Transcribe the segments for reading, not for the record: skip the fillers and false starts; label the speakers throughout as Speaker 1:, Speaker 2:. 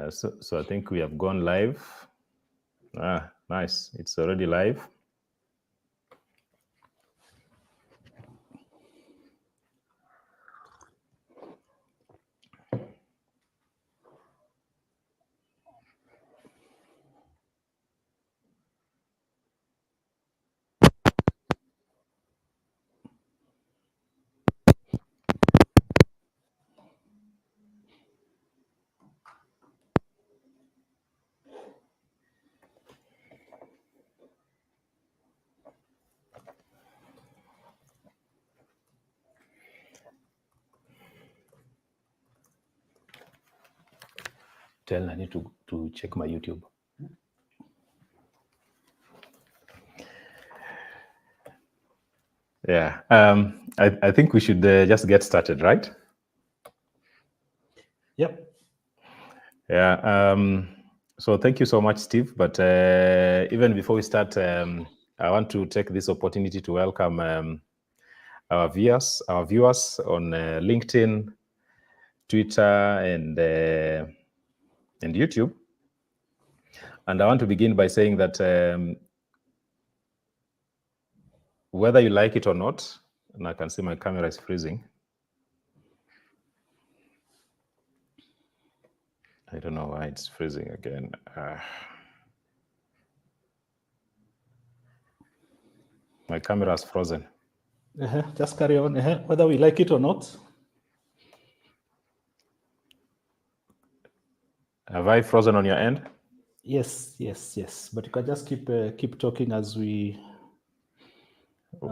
Speaker 1: So I think we have gone live. Nice. It's already live. I need to check my YouTube. Yeah, I think we should just get started, right?
Speaker 2: Yep.
Speaker 1: Yeah. So thank you so much, Steve. But even before we start, I want to take this opportunity to welcome our viewers on LinkedIn, Twitter, and YouTube. And I want to begin by saying that whether you like it or not, and I can see my camera is freezing. I don't know why it's freezing again. My camera is frozen.
Speaker 2: Just carry on, whether we like it or not.
Speaker 1: Have I frozen on your end?
Speaker 2: Yes. But you can just keep talking as we.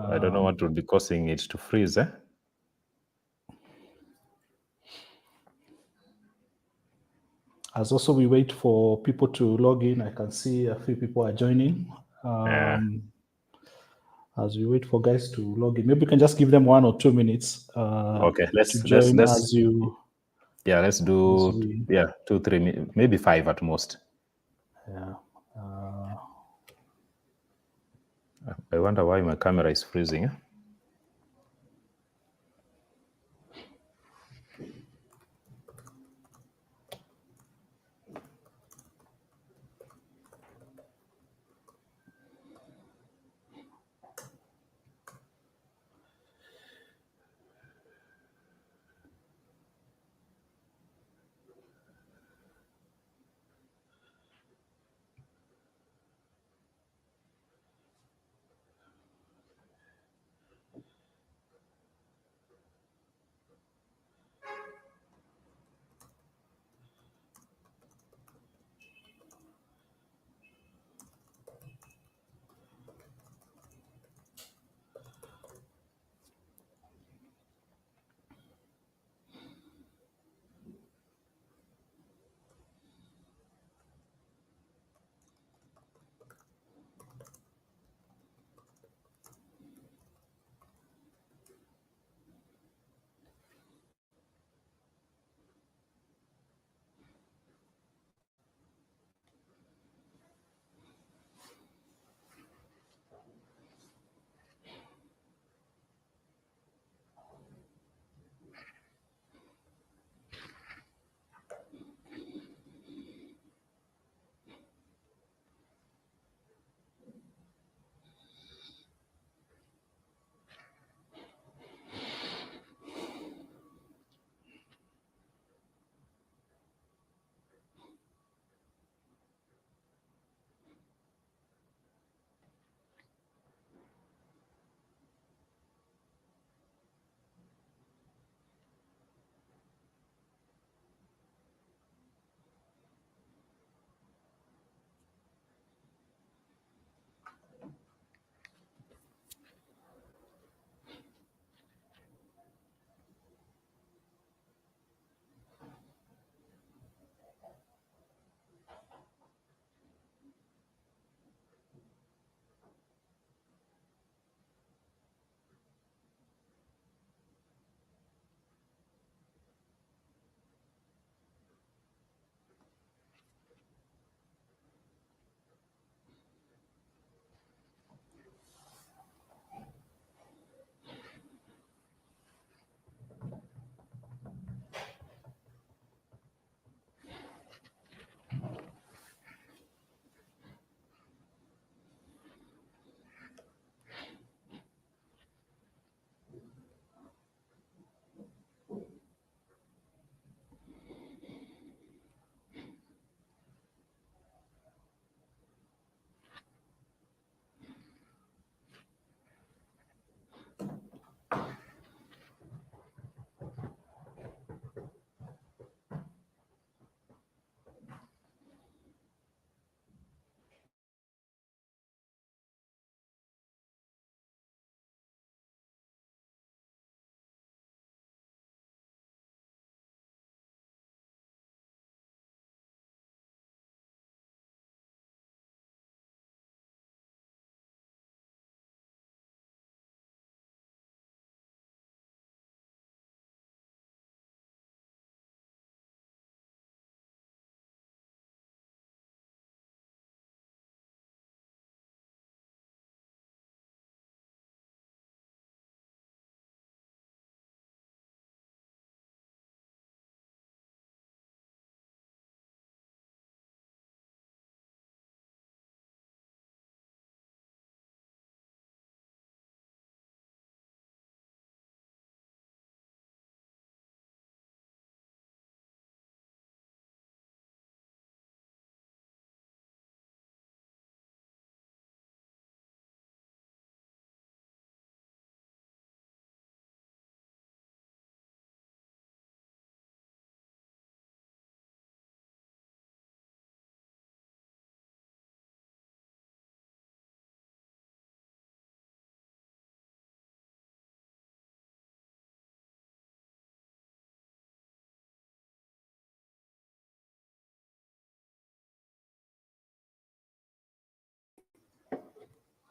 Speaker 1: I don't know what would be causing it to freeze.
Speaker 2: As also we wait for people to log in, I can see a few people are joining. As we wait for guys to log in, maybe we can just give them 1 or 2 minutes.
Speaker 1: Okay,
Speaker 2: to join as you.
Speaker 1: Yeah, let's do 2, 3, maybe 5 at most.
Speaker 2: Yeah.
Speaker 1: I wonder why my camera is freezing.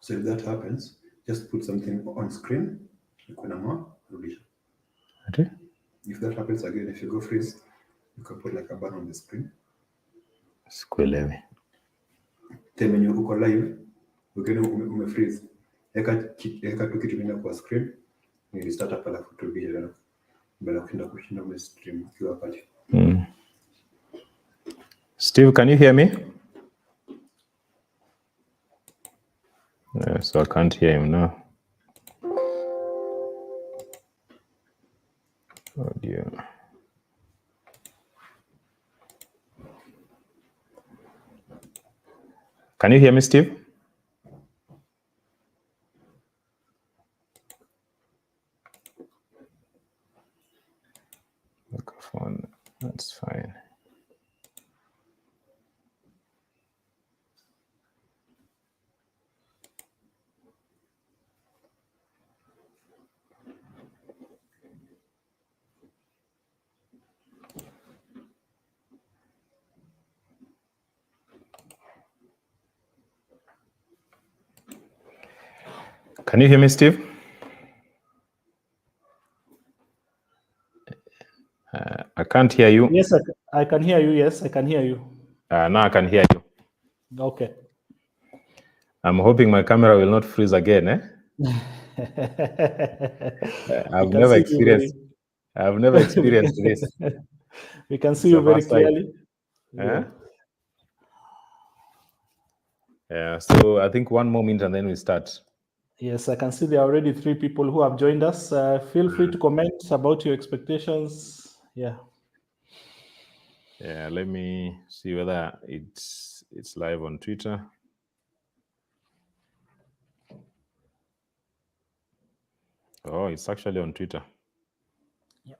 Speaker 3: So if that happens, just put something on screen.
Speaker 1: Okay.
Speaker 3: If that happens again, if you go freeze, you can put like a button on the screen.
Speaker 1: Sikuelewi.
Speaker 3: Then when you go live, ukiona freeze, eka tu kitu kingine kwa screen, ni restart hapa alafu turudishe tena. Bila kushinda stream kila wakati.
Speaker 1: Steve, can you hear me? So I can't hear him now. Oh dear. Can you hear me, Steve? Microphone, that's fine. Can you hear me, Steve? I can't hear you.
Speaker 2: Yes, I can hear you. Yes, I can hear you.
Speaker 1: Now I can hear you.
Speaker 2: Okay.
Speaker 1: I'm hoping my camera will not freeze again. I've never experienced this.
Speaker 2: We can see you very clearly.
Speaker 1: Yeah, so I think 1 more minute and then we start.
Speaker 2: Yes, I can see there are already 3 people who have joined us. Feel free to comment about your expectations. Yeah.
Speaker 1: Yeah, let me see whether it's live on Twitter. Oh, it's actually on Twitter.
Speaker 2: Yeah.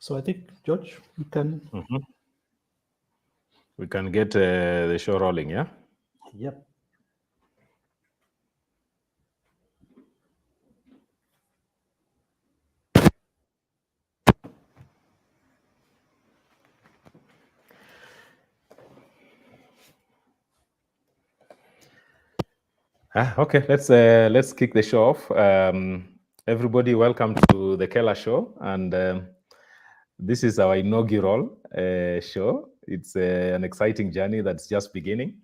Speaker 2: So I think, George, we can...
Speaker 1: We can get the show rolling, yeah?
Speaker 2: Yep.
Speaker 1: Okay, let's kick the show off. Everybody, welcome to the Keller Show, and this is our inaugural show. It's an exciting journey that's just beginning,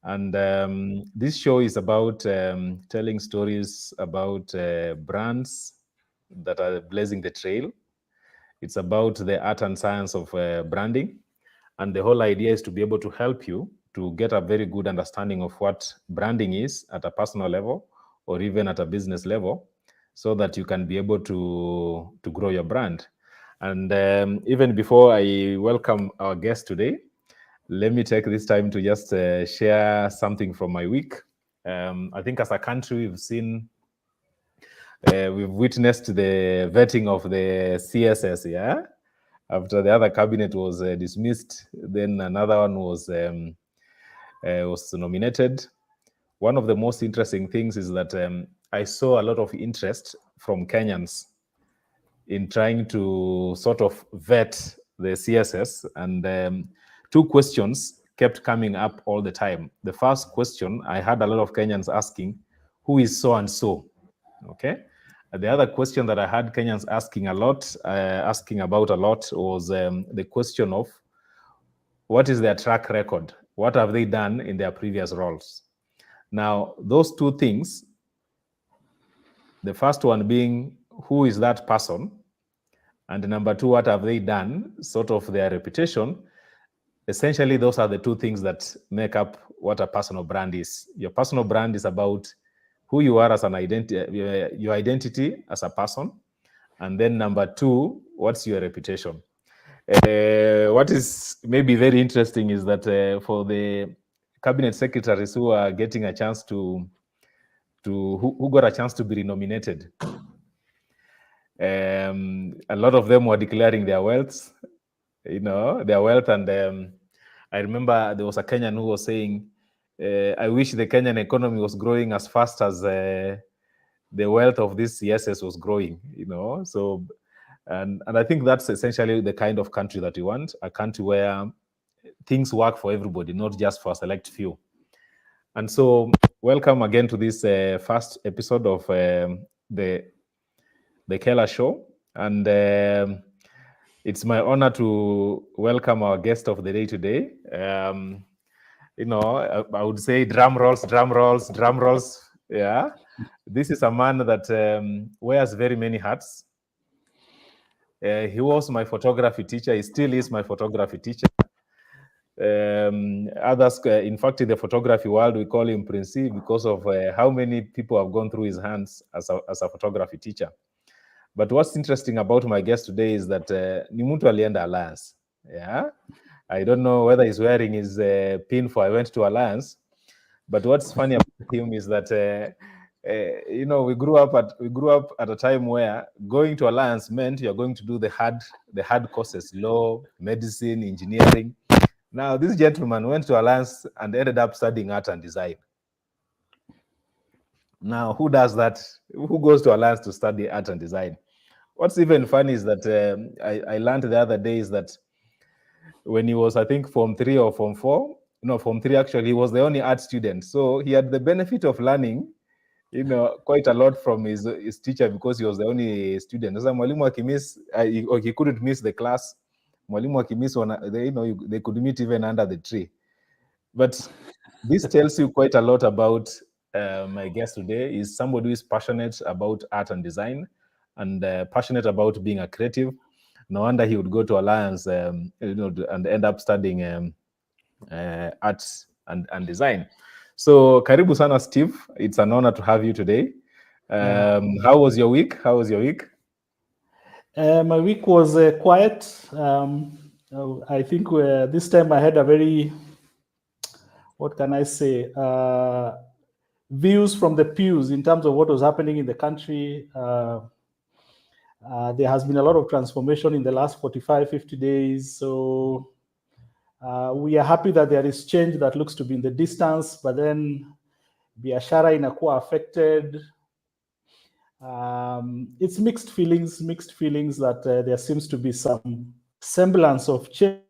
Speaker 1: and this show is about telling stories about brands that are blazing the trail. It's about the art and science of branding, and the whole idea is to be able to help you to get a very good understanding of what branding is at a personal level or even at a business level, so that you can be able to grow your brand. And even before I welcome our guest today, let me take this time to just share something from my week. I think as a country, we've witnessed the vetting of the CSS, yeah? After the other cabinet was dismissed, then another one was nominated. One of the most interesting things is that I saw a lot of interest from Kenyans in trying to sort of vet the CSS, and 2 questions kept coming up all the time. The first question I had a lot of Kenyans asking, who is so and so? Okay. The other question that I had Kenyans asking about a lot was the question of what is their track record? What have they done in their previous roles? Now, those two things, the first one being who is that person? And number two, what have they done? Sort of their reputation. Essentially, those are the two things that make up what a personal brand is. Your personal brand is about who you are as an identity, your identity as a person. And then number two, what's your reputation? What is maybe very interesting is that for the cabinet secretaries who are getting a chance who got a chance to be renominated, a lot of them were declaring their wealth, and I remember there was a Kenyan who was saying, I wish the Kenyan economy was growing as fast as the wealth of these CSS was growing, so and I think that's essentially the kind of country that we want, a country where things work for everybody, not just for a select few. And so welcome again to this first episode of the Kela Show. And it's my honor to welcome our guest of the day today. I would say drum rolls. Yeah. This is a man that wears very many hats. He was my photography teacher. He still is my photography teacher. Others, in fact, in the photography world, we call him Prince because of how many people have gone through his hands as a photography teacher. But what's interesting about my guest today is that ni mtu alienda Alliance. Yeah, I don't know whether he's wearing his pin for I went to Alliance. But what's funny about him is that we grew up at a time where going to Alliance meant you're going to do the hard courses: law, medicine, engineering. Now, this gentleman went to Alliance and ended up studying art and design. Now, who does that? Who goes to Alliance to study art and design? What's even funny is that I learned the other day is that when he was, I think, Form 3 or Form 4, no, Form 3 actually, he was the only art student. So he had the benefit of learning, quite a lot from his teacher because he was the only student. So mwalimu akimiss, he couldn't miss the class. Mwalimu akimiss, they could meet even under the tree. But this tells you quite a lot about my guest today. Is somebody who is passionate about art and design and passionate about being a creative. No wonder he would go to Alliance, and end up studying arts and design. So, karibu sana, Steve. It's an honor to have you today. How was your week?
Speaker 2: My week was quiet. I think this time I had a very, what can I say, views from the pews in terms of what was happening in the country. There has been a lot of transformation in the last 45, 50 days. So we are happy that there is change that looks to be in the distance, but then biashara inakuwa affected. It's mixed feelings that there seems to be some semblance of change.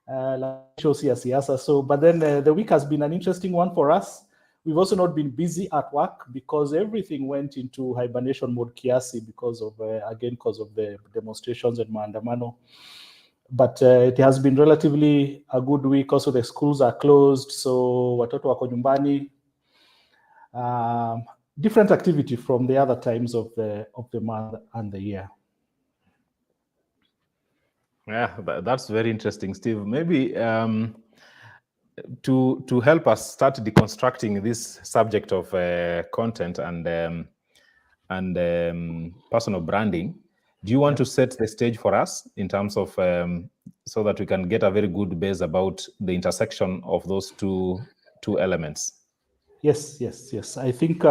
Speaker 2: So, but then the week has been an interesting one for us. We've also not been busy at work because everything went into hibernation mode kiasi because of the demonstrations and maandamano. But it has been relatively a good week. Also, the schools are closed, so watoto wako nyumbani. Different activity from the other times of the month and the year.
Speaker 1: Yeah, that's very interesting, Steve. Maybe to help us start deconstructing this subject of content and personal branding, do you want to set the stage for us in terms of so that we can get a very good base about the intersection of those two elements?
Speaker 2: Yes. I think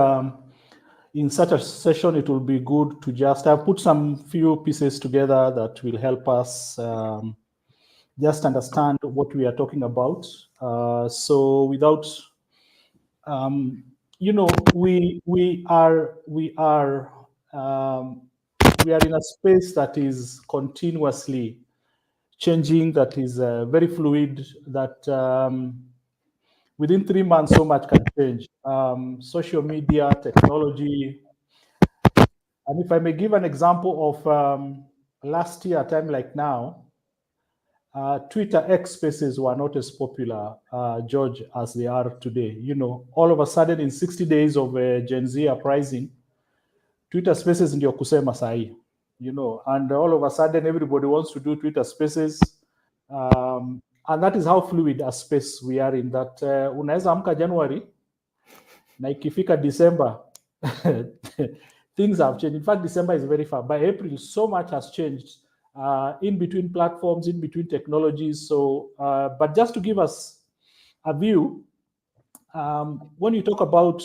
Speaker 2: in such a session, it will be good to just put some few pieces together that will help us just understand what we are talking about. So without, we are in a space that is continuously changing, that is very fluid, that within 3 months, so much can change. Social media, technology. And if I may give an example of last year, a time like now, Twitter X spaces were not as popular, George, as they are today. You know, all of a sudden in 60 days of Gen Z uprising, Twitter spaces ndio kusema sahi, you know, and all of a sudden everybody wants to do Twitter spaces. And that is how fluid a space we are in, that unaweza amka January na ikifika December things have changed. In fact, December is very far. By April, so much has changed in between platforms, in between technologies. So, but just to give us a view, when you talk about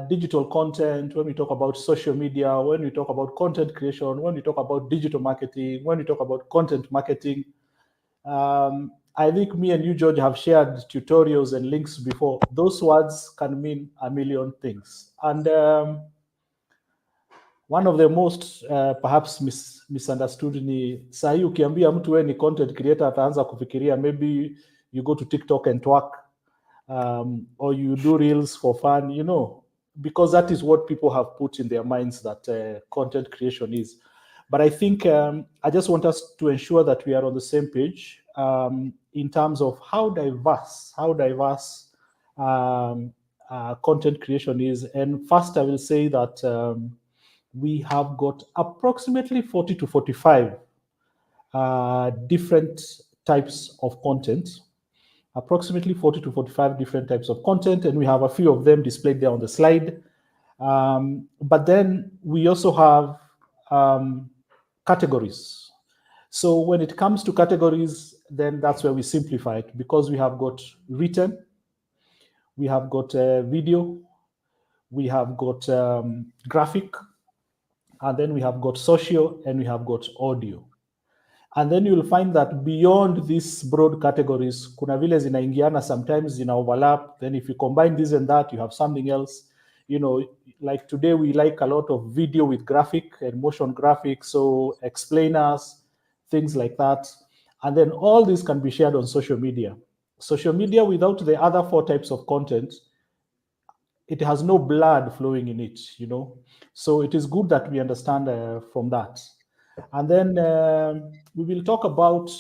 Speaker 2: digital content, when we talk about social media, when we talk about content creation, when we talk about digital marketing, when we talk about content marketing, I think me and you, George, have shared tutorials and links before. Those words can mean a million things. And one of the most perhaps misunderstood ni sahi ukiambia mtu we ni content creator ataanza kufikiria maybe you go to TikTok and twerk, or you do reels for fun, you know, because that is what people have put in their minds that content creation is. But I think I just want us to ensure that we are on the same page in terms of how diverse content creation is. And first, I will say that we have got approximately 40 to 45 different types of content, approximately 40 to 45 different types of content, and we have a few of them displayed there on the slide. But then we also have categories. So when it comes to categories, then that's where we simplify it, because we have got written, we have got video, we have got graphic, and then we have got social, and we have got audio. And then you'll find that beyond these broad categories, kuna vile zinaingiana, sometimes zina overlap. Then if you combine this and that, you have something else. You know, like today we like a lot of video with graphic and motion graphics, so explainers, things like that. And then all this can be shared on social media. Social media without the other 4 types of content, it has no blood flowing in it, you know. So it is good that we understand from that. And then we will talk about,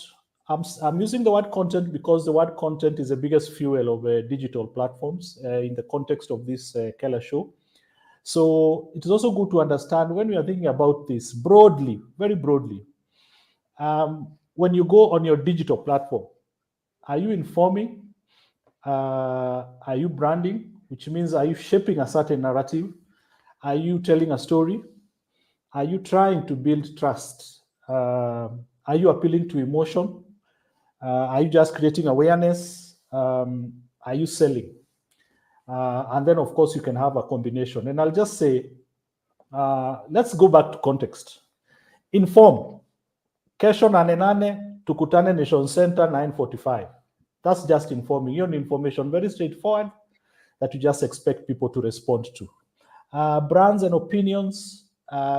Speaker 2: I'm using the word content because the word content is the biggest fuel of digital platforms in the context of this Keller show. So it is also good to understand when we are thinking about this broadly, very broadly. When you go on your digital platform, are you informing? Are you branding? Which means, are you shaping a certain narrative? Are you telling a story? Are you trying to build trust? Are you appealing to emotion? Are you just creating awareness? Are you selling? And then, of course, you can have a combination. And I'll just say, let's go back to context. Inform. Kesho nane tukutane Nation Center 9:45. That's just informing. Your information, very straightforward, that you just expect people to respond to. Brands and opinions.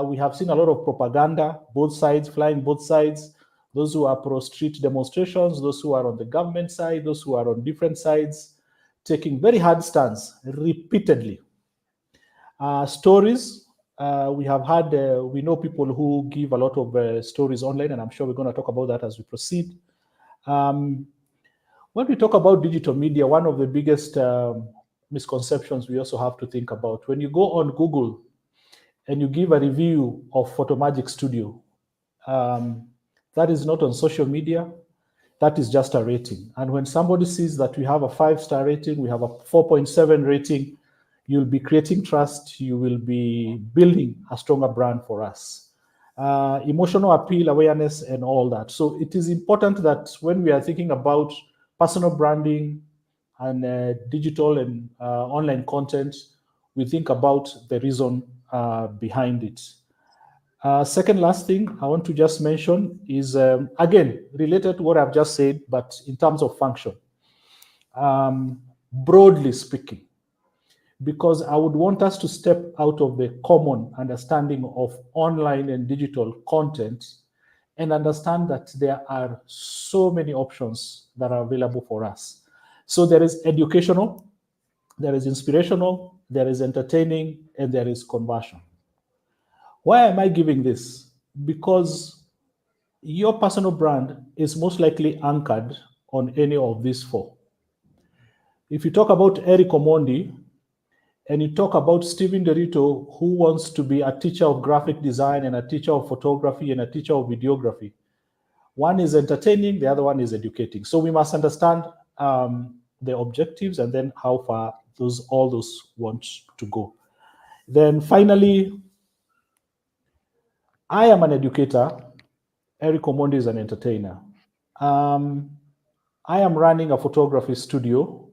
Speaker 2: We have seen a lot of propaganda, both sides, flying both sides. Those who are pro-street demonstrations, those who are on the government side, those who are on different sides, taking very hard stance repeatedly. Stories. We have had, we know people who give a lot of stories online, and I'm sure we're going to talk about that as we proceed. When we talk about digital media, one of the biggest misconceptions we also have to think about, when you go on Google and you give a review of Photomagic Studio, that is not on social media, that is just a rating. And when somebody sees that we have a 5-star rating, we have a 4.7 rating, you'll be creating trust, you will be building a stronger brand for us. Emotional appeal, awareness, and all that. So it is important that when we are thinking about personal branding and digital and online content, we think about the reason behind it. Second last thing I want to just mention is, again, related to what I've just said, but in terms of function. Broadly speaking, because I would want us to step out of the common understanding of online and digital content and understand that there are so many options that are available for us. So there is educational, there is inspirational, there is entertaining, and there is conversion. Why am I giving this? Because your personal brand is most likely anchored on any of these four. If you talk about Eric Omondi and you talk about Stephen Nderitu, who wants to be a teacher of graphic design and a teacher of photography and a teacher of videography, one is entertaining, the other one is educating. So we must understand the objectives and then how far all those want to go. Then finally, I am an educator. Eric Omondi is an entertainer. I am running a photography studio.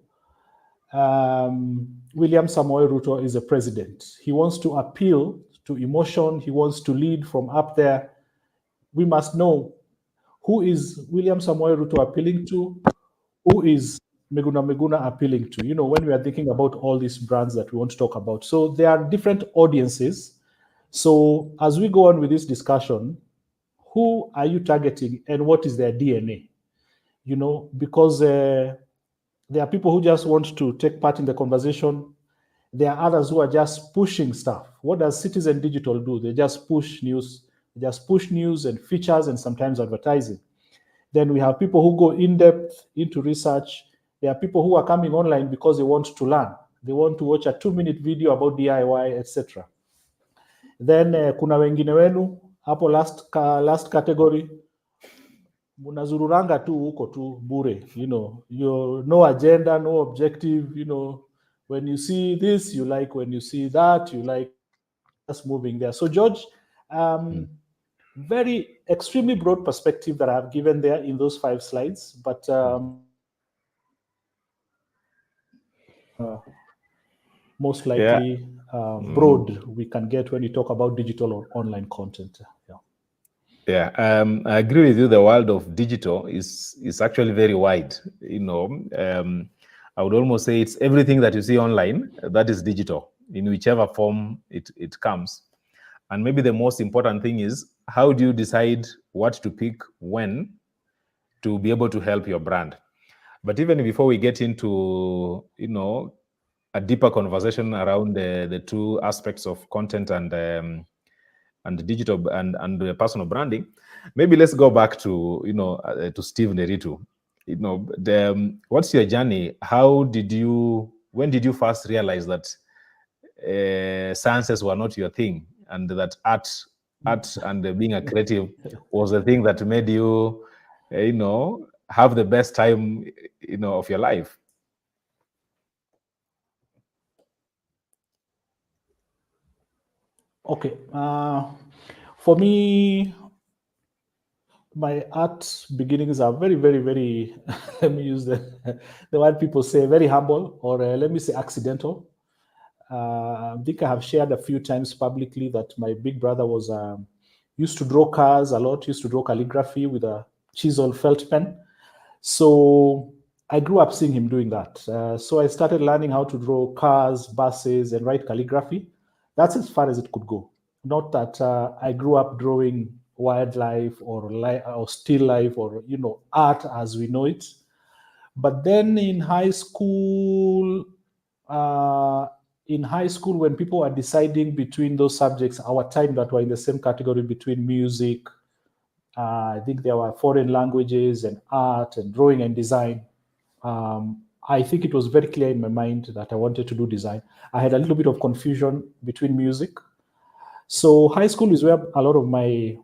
Speaker 2: William Samoei Ruto is a president. He wants to appeal to emotion. He wants to lead from up there. We must know who is William Samoei Ruto appealing to, who is Meguna appealing to, when we are thinking about all these brands that we want to talk about. So there are different audiences. So as we go on with this discussion, who are you targeting and what is their DNA? Because there are people who just want to take part in the conversation. There are others who are just pushing stuff. What does Citizen Digital do? They just push news. They just push news and features and sometimes advertising. Then we have people who go in depth into research. There are people who are coming online because they want to learn. They want to watch a 2-minute video about DIY, etc. Then kuna wengine wenu hapo last category, munazururanga tu huko tu bure, no agenda, no objective, when you see this you like, when you see that you like, just moving there. So George, very extremely broad perspective that I've given there in those 5 slides, but most likely broad we can get when you talk about digital or online content.
Speaker 1: Yeah, I agree with you. The world of digital is actually very wide. I would almost say it's everything that you see online that is digital in whichever form it comes. And maybe the most important thing is, how do you decide what to pick when to be able to help your brand? But even before we get into, a deeper conversation around the two aspects of content and digital and personal branding, maybe let's go back to, to Steve Nderitu. What's your journey? When did you first realize that sciences were not your thing, and that art and being a creative was the thing that made you, have the best time, of your life?
Speaker 2: Okay, for me, my art beginnings are very, very, very, let me use the word people say, very humble, or let me say accidental. I think I have shared a few times publicly that my big brother was used to draw cars a lot, used to draw calligraphy with a chisel felt pen. So I grew up seeing him doing that. So I started learning how to draw cars, buses, and write calligraphy. That's as far as it could go. Not that I grew up drawing wildlife or still life or art as we know it. But then in high school, when people were deciding between those subjects, our time that were in the same category between music, I think there were foreign languages and art and drawing and design. I think it was very clear in my mind that I wanted to do design. I had a little bit of confusion between music. So high school is where a lot of my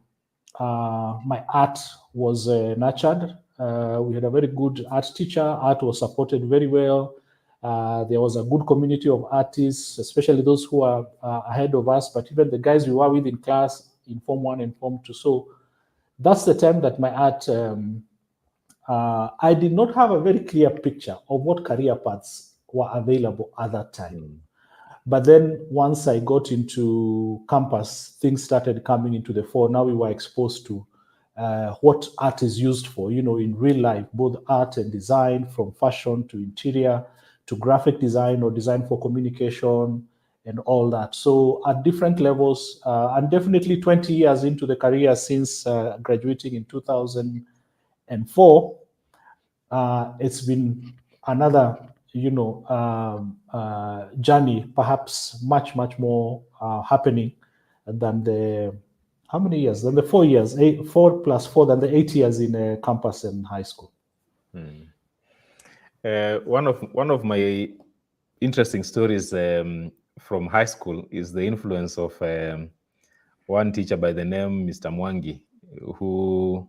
Speaker 2: art was nurtured. We had a very good art teacher. Art was supported very well. There was a good community of artists, especially those who are ahead of us, but even the guys we were with in class in Form 1 and Form 2. So that's the time that my art, I did not have a very clear picture of what career paths were available at that time. But then once I got into campus, things started coming into the fore. Now we were exposed to what art is used for, in real life, both art and design, from fashion to interior to graphic design or design for communication, and all that. So at different levels, and definitely 20 years into the career since graduating in 2004, it's been another, journey, perhaps much more happening than the, how many years? Than the 4 years, 4 plus 4, than the 8 years in campus and high school.
Speaker 1: One of my interesting stories from high school is the influence of one teacher by the name Mr. Mwangi, who,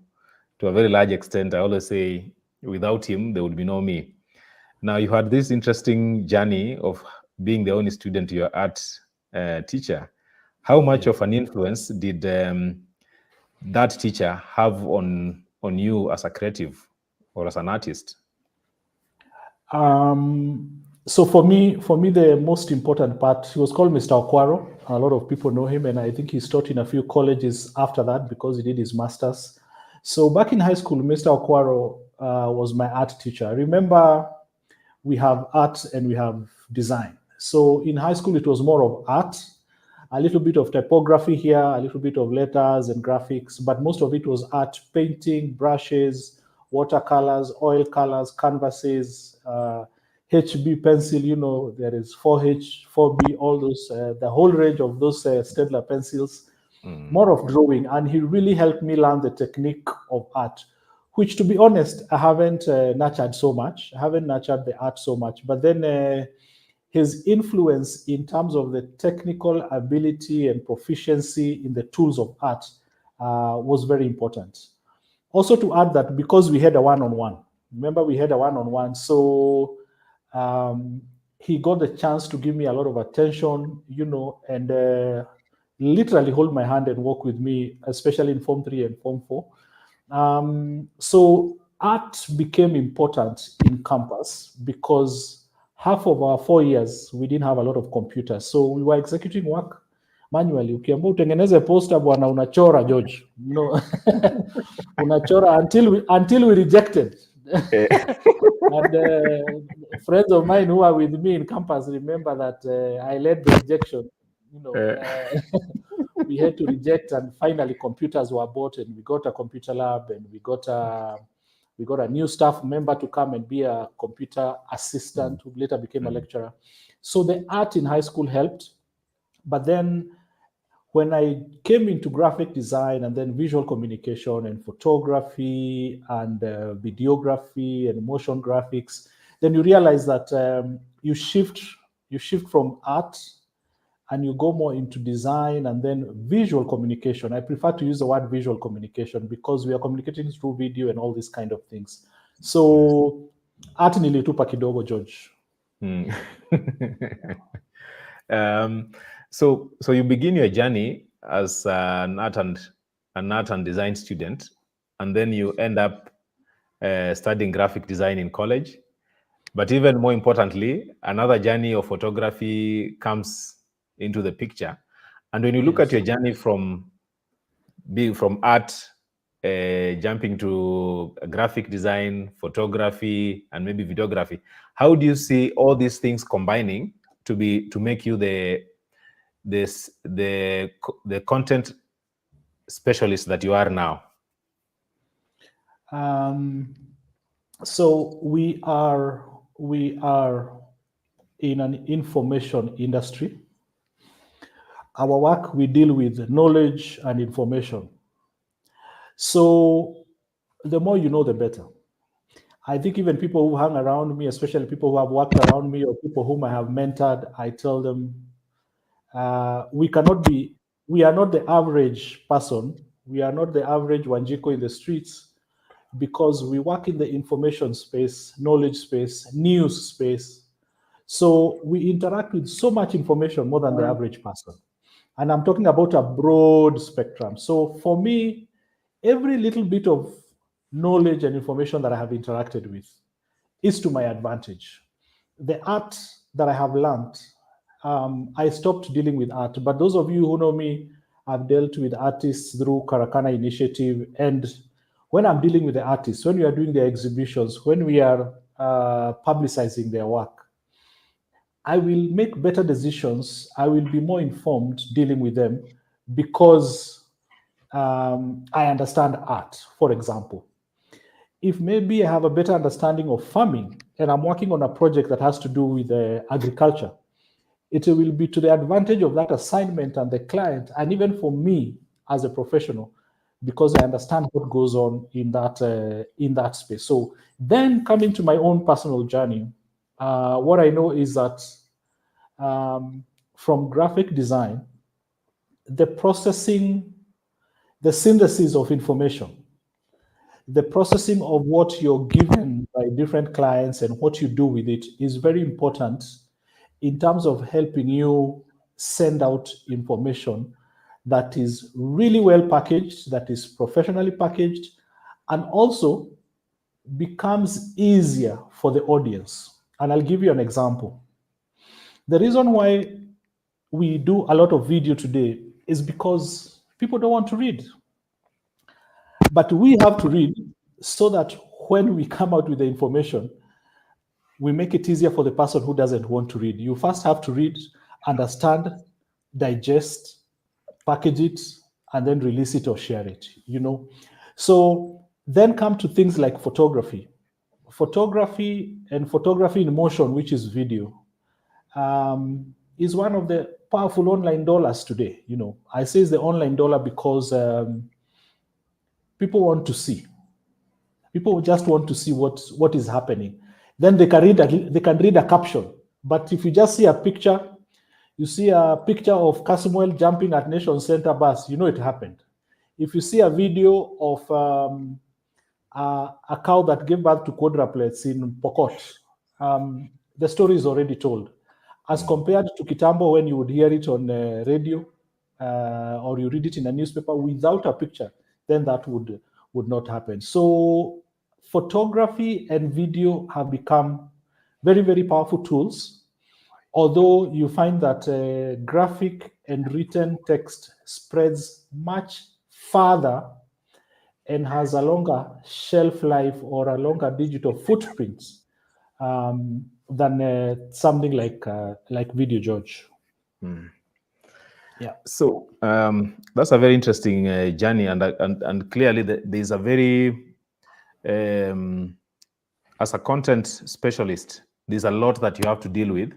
Speaker 1: to a very large extent, I always say, without him, there would be no me. Now, you had this interesting journey of being the only student to your art teacher. How much of an influence did that teacher have on you as a creative or as an artist?
Speaker 2: So for me, the most important part, he was called Mr. Okwaro. A lot of people know him, and I think he's taught in a few colleges after that because he did his master's. So back in high school, Mr. Okwaro was my art teacher. I remember we have art and we have design. So in high school, it was more of art, a little bit of typography here, a little bit of letters and graphics, but most of it was art, painting, brushes, watercolors, oil colors, canvases, HB pencil, there is 4H, 4B, all those, the whole range of those Staedtler pencils, more of drawing. And he really helped me learn the technique of art, which, to be honest, I haven't nurtured so much. I haven't nurtured the art so much. But then his influence in terms of the technical ability and proficiency in the tools of art was very important. Also to add that because we had a one-on-one, remember we had a one-on-one, so he got the chance to give me a lot of attention, and literally hold my hand and walk with me, especially in Form 3 and Form 4. So art became important in campus because half of our 4 years, we didn't have a lot of computers. So we were executing work manually. Ukiambia utengeneze poster bwana, unachora George, unachora until we rejected. And friends of mine who are with me in campus remember that I led the rejection. We had to reject, and finally computers were bought, and we got a computer lab, and we got a new staff member to come and be a computer assistant who later became a lecturer. So the art in high school helped. But then when I came into graphic design and then visual communication and photography and videography and motion graphics, then you realize that you shift from art and you go more into design and then visual communication. I prefer to use the word visual communication because we are communicating through video and all these kind of things. So art nilitupa kidogo, George.
Speaker 1: So you begin your journey as an art and design student, and then you end up studying graphic design in college. But even more importantly, another journey of photography comes into the picture. And when you look at your journey from art, jumping to graphic design, photography, and maybe videography, how do you see all these things combining to make you the content specialist that you are now?
Speaker 2: So we are in an information industry. Our work, we deal with knowledge and information. So the more you know, the better. I think even people who hang around me, especially people who have worked around me or people whom I have mentored, I tell them, we are not the average person. We are not the average Wanjiko in the streets because we work in the information space, knowledge space, news space. So we interact with so much information more than the average person. And I'm talking about a broad spectrum. So for me, every little bit of knowledge and information that I have interacted with is to my advantage. The art that I have learned, I stopped dealing with art. But those of you who know me, I've dealt with artists through Karakana Initiative. And when I'm dealing with the artists, when we are doing their exhibitions, when we are publicizing their work, I will make better decisions. I will be more informed dealing with them because I understand art, for example. If maybe I have a better understanding of farming and I'm working on a project that has to do with agriculture, it will be to the advantage of that assignment and the client, and even for me as a professional, because I understand what goes on in that space. So then, coming to my own personal journey, what I know is that from graphic design, the processing, the synthesis of information, the processing of what you're given by different clients and what you do with it is very important in terms of helping you send out information that is really well packaged, that is professionally packaged, and also becomes easier for the audience. And I'll give you an example. The reason why we do a lot of video today is because people don't want to read. But we have to read so that when we come out with the information, we make it easier for the person who doesn't want to read. You first have to read, understand, digest, package it, and then release it or share it, So then come to things like photography. Photography and photography in motion, which is video, is one of the powerful online dollars today. I say it's the online dollar because people want to see. People just want to see what is happening. Then they can read a caption. But if you just see a picture, you see a picture of Casumwell jumping at Nation Center bus, it happened. If you see a video of a cow that gave birth to quadruplets in Pokot, the story is already told. As compared to Kitambo, when you would hear it on radio or you read it in a newspaper without a picture, then that would not happen. So photography and video have become very, very powerful tools, although you find that graphic and written text spreads much farther and has a longer shelf life or a longer digital footprint than something like video, George. Yeah.
Speaker 1: So that's a very interesting journey, and clearly there's a very, as a content specialist, there's a lot that you have to deal with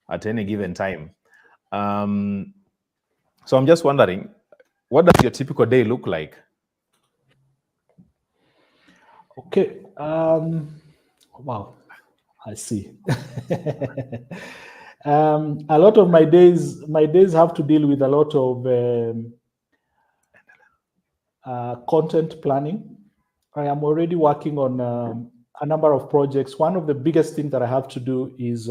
Speaker 1: at any given time. So I'm just wondering, what does your typical day look like?
Speaker 2: Okay. Wow. I see. A lot of my days have to deal with a lot of content planning. I am already working on a number of projects. One of the biggest things that I have to do is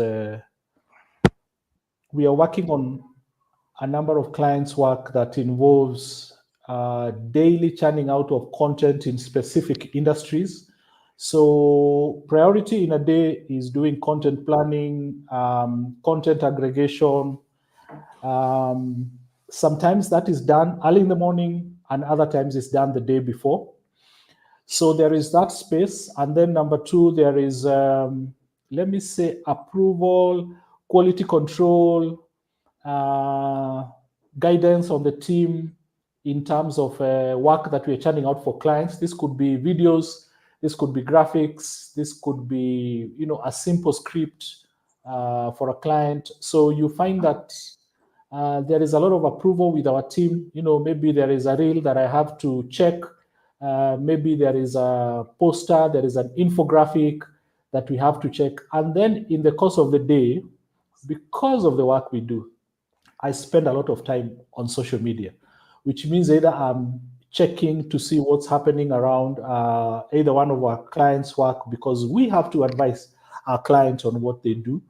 Speaker 2: we are working on a number of clients' work that involves daily churning out of content in specific industries. So priority in a day is doing content planning, content aggregation. Sometimes that is done early in the morning and other times it's done the day before. So there is that space. And then number two, there is, let me say, approval, quality control, guidance on the team in terms of work that we're churning out for clients. This could be videos, this could be graphics, this could be, a simple script for a client. So you find that there is a lot of approval with our team. Maybe there is a reel that I have to check. Maybe there is a poster, there is an infographic that we have to check. And then in the course of the day, because of the work we do, I spend a lot of time on social media, which means either I'm checking to see what's happening around either one of our clients' work, because we have to advise our clients on what they do.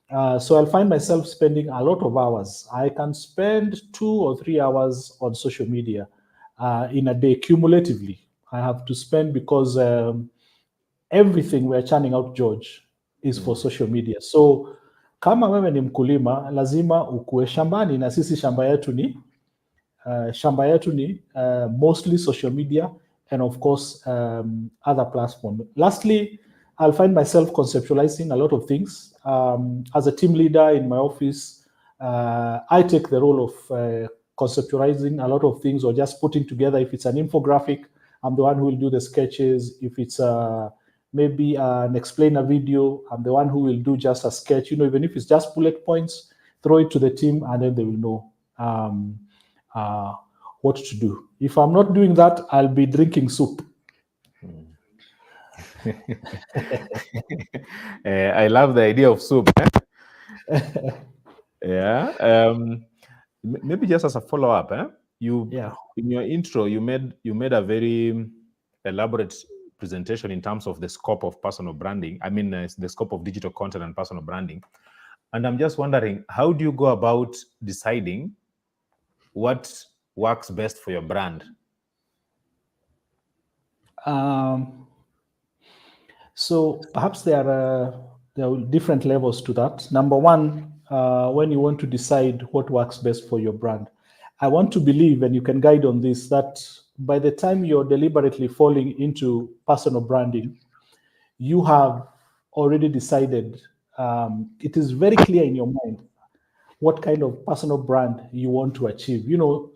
Speaker 2: So I'll find myself spending a lot of hours. I can spend 2 or 3 hours on social media in a day cumulatively. I have to spend because everything we're churning out, George, is for social media. So kama wewe ni mkulima, lazima ukue shambani, na sisi shamba yetu ni mostly social media and of course other platforms. Lastly, I'll find myself conceptualizing a lot of things. As a team leader in my office, I take the role of conceptualizing a lot of things or just putting together. If it's an infographic, I'm the one who will do the sketches. If it's maybe an explainer video, I'm the one who will do just a sketch. Even if it's just bullet points, throw it to the team and then they will know what to do. If I'm not doing that, I'll be drinking soup.
Speaker 1: I love the idea of soup. Yeah. Maybe just as a follow-up, in your intro, you made a very elaborate presentation in terms of the scope of personal branding. I mean, the scope of digital content and personal branding. And I'm just wondering, how do you go about deciding what works best for your brand?
Speaker 2: So perhaps there are different levels to that. Number one, when you want to decide what works best for your brand, I want to believe, and you can guide on this, that by the time you're deliberately falling into personal branding, you have already decided, it is very clear in your mind what kind of personal brand you want to achieve.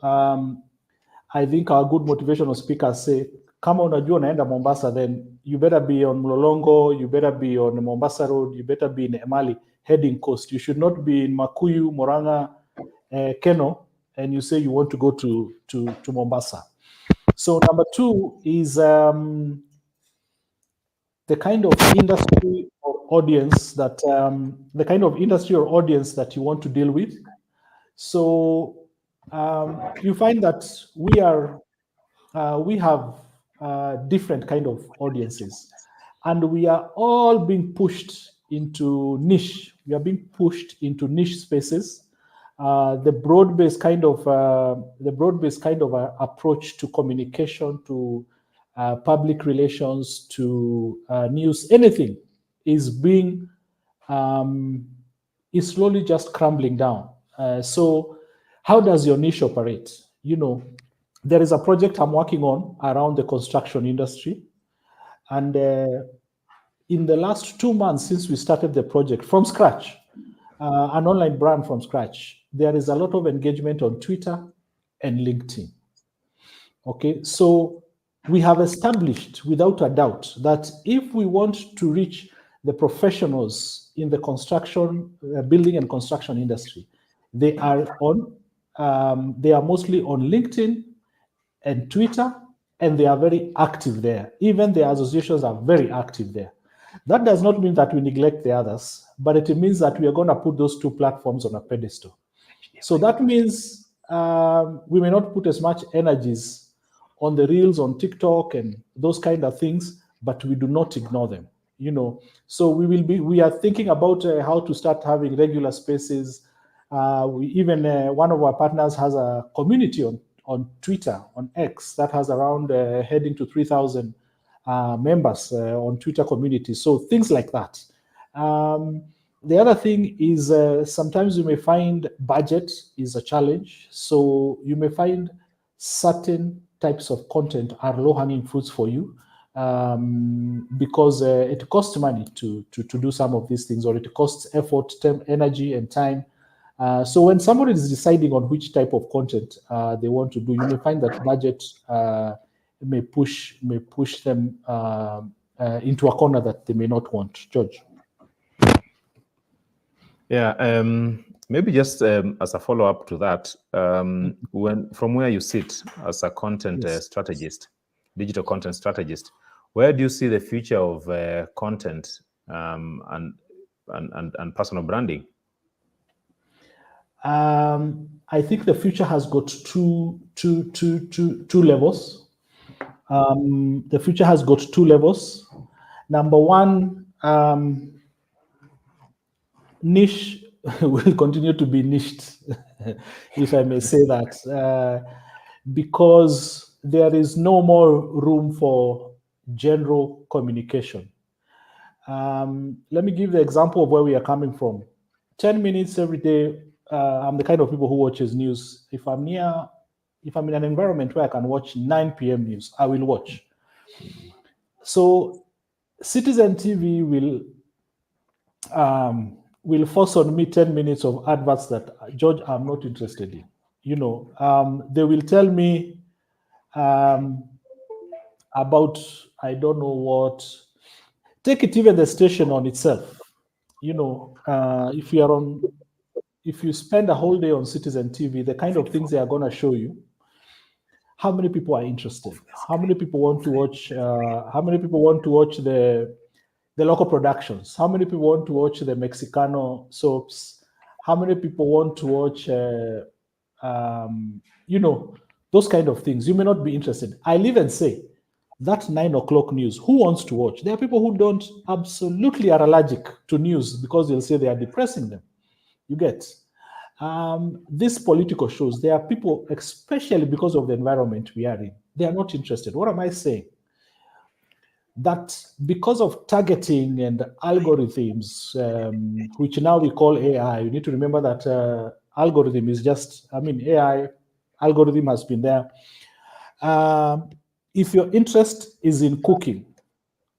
Speaker 2: I think our good motivational speakers say, kama unajua unaenda Mombasa, then you better be on Mlolongo, you better be on Mombasa Road, you better be in Emali, heading coast. You should not be in Makuyu, Moranga, Keno, and you say you want to go to Mombasa. So number two is the kind of industry or audience that you want to deal with. So you find that we have different kind of audiences, and we are all being pushed into niche. We are being pushed into niche spaces. The broad-based kind of approach to communication, to public relations, to news, anything is being is slowly just crumbling down. So how does your niche operate? There is a project I'm working on around the construction industry. And in the last 2 months since we started the project from scratch, an online brand from scratch, there is a lot of engagement on Twitter and LinkedIn. Okay, so we have established without a doubt that if we want to reach the professionals in the construction, building and construction industry, they are mostly on LinkedIn and Twitter, and they are very active there. Even the associations are very active there. That does not mean that we neglect the others, but it means that we are going to put those two platforms on a pedestal. So that means we may not put as much energies on the reels on TikTok and those kind of things, but we do not ignore them. So we are thinking about how to start having regular spaces. One of our partners has a community on Twitter, on X, that has around heading to 3,000 members on Twitter community. So things like that. The other thing is sometimes you may find budget is a challenge. So you may find certain types of content are low-hanging fruits for you because it costs money to do some of these things, or it costs effort, energy, and time. So when somebody is deciding on which type of content they want to do, you may find that budget may push them into a corner that they may not want. George.
Speaker 1: Yeah, maybe just as a follow-up to that, from where you sit as a content strategist, digital content strategist, where do you see the future of content and personal branding?
Speaker 2: I think the future has got two levels. The future has got two levels. Number one, niche will continue to be niched, if I may say that, because there is no more room for general communication. Let me give the example of where we are coming from. 10 minutes every day. I'm the kind of people who watches news. If I'm in an environment where I can watch 9 p.m. news, I will watch. So Citizen TV will force on me 10 minutes of adverts that, George, I'm not interested in. You know, they will tell me about, I don't know what. Take it even the station on itself. You know, if you spend a whole day on Citizen TV, the kind of things they are going to show you, how many people are interested? How many people want to watch? How many people want to watch the local productions? How many people want to watch the Mexicano soaps? How many people want to watch, you know, those kind of things? You may not be interested. I'll even say that 9 o'clock news, who wants to watch? There are people who don't, absolutely are allergic to news because they'll say they are depressing them. You get. These political shows, there are people, especially because of the environment we are in, they are not interested. What am I saying? That because of targeting and algorithms, which now we call AI, you need to remember that algorithm is just, I mean, AI algorithm has been there. If your interest is in cooking,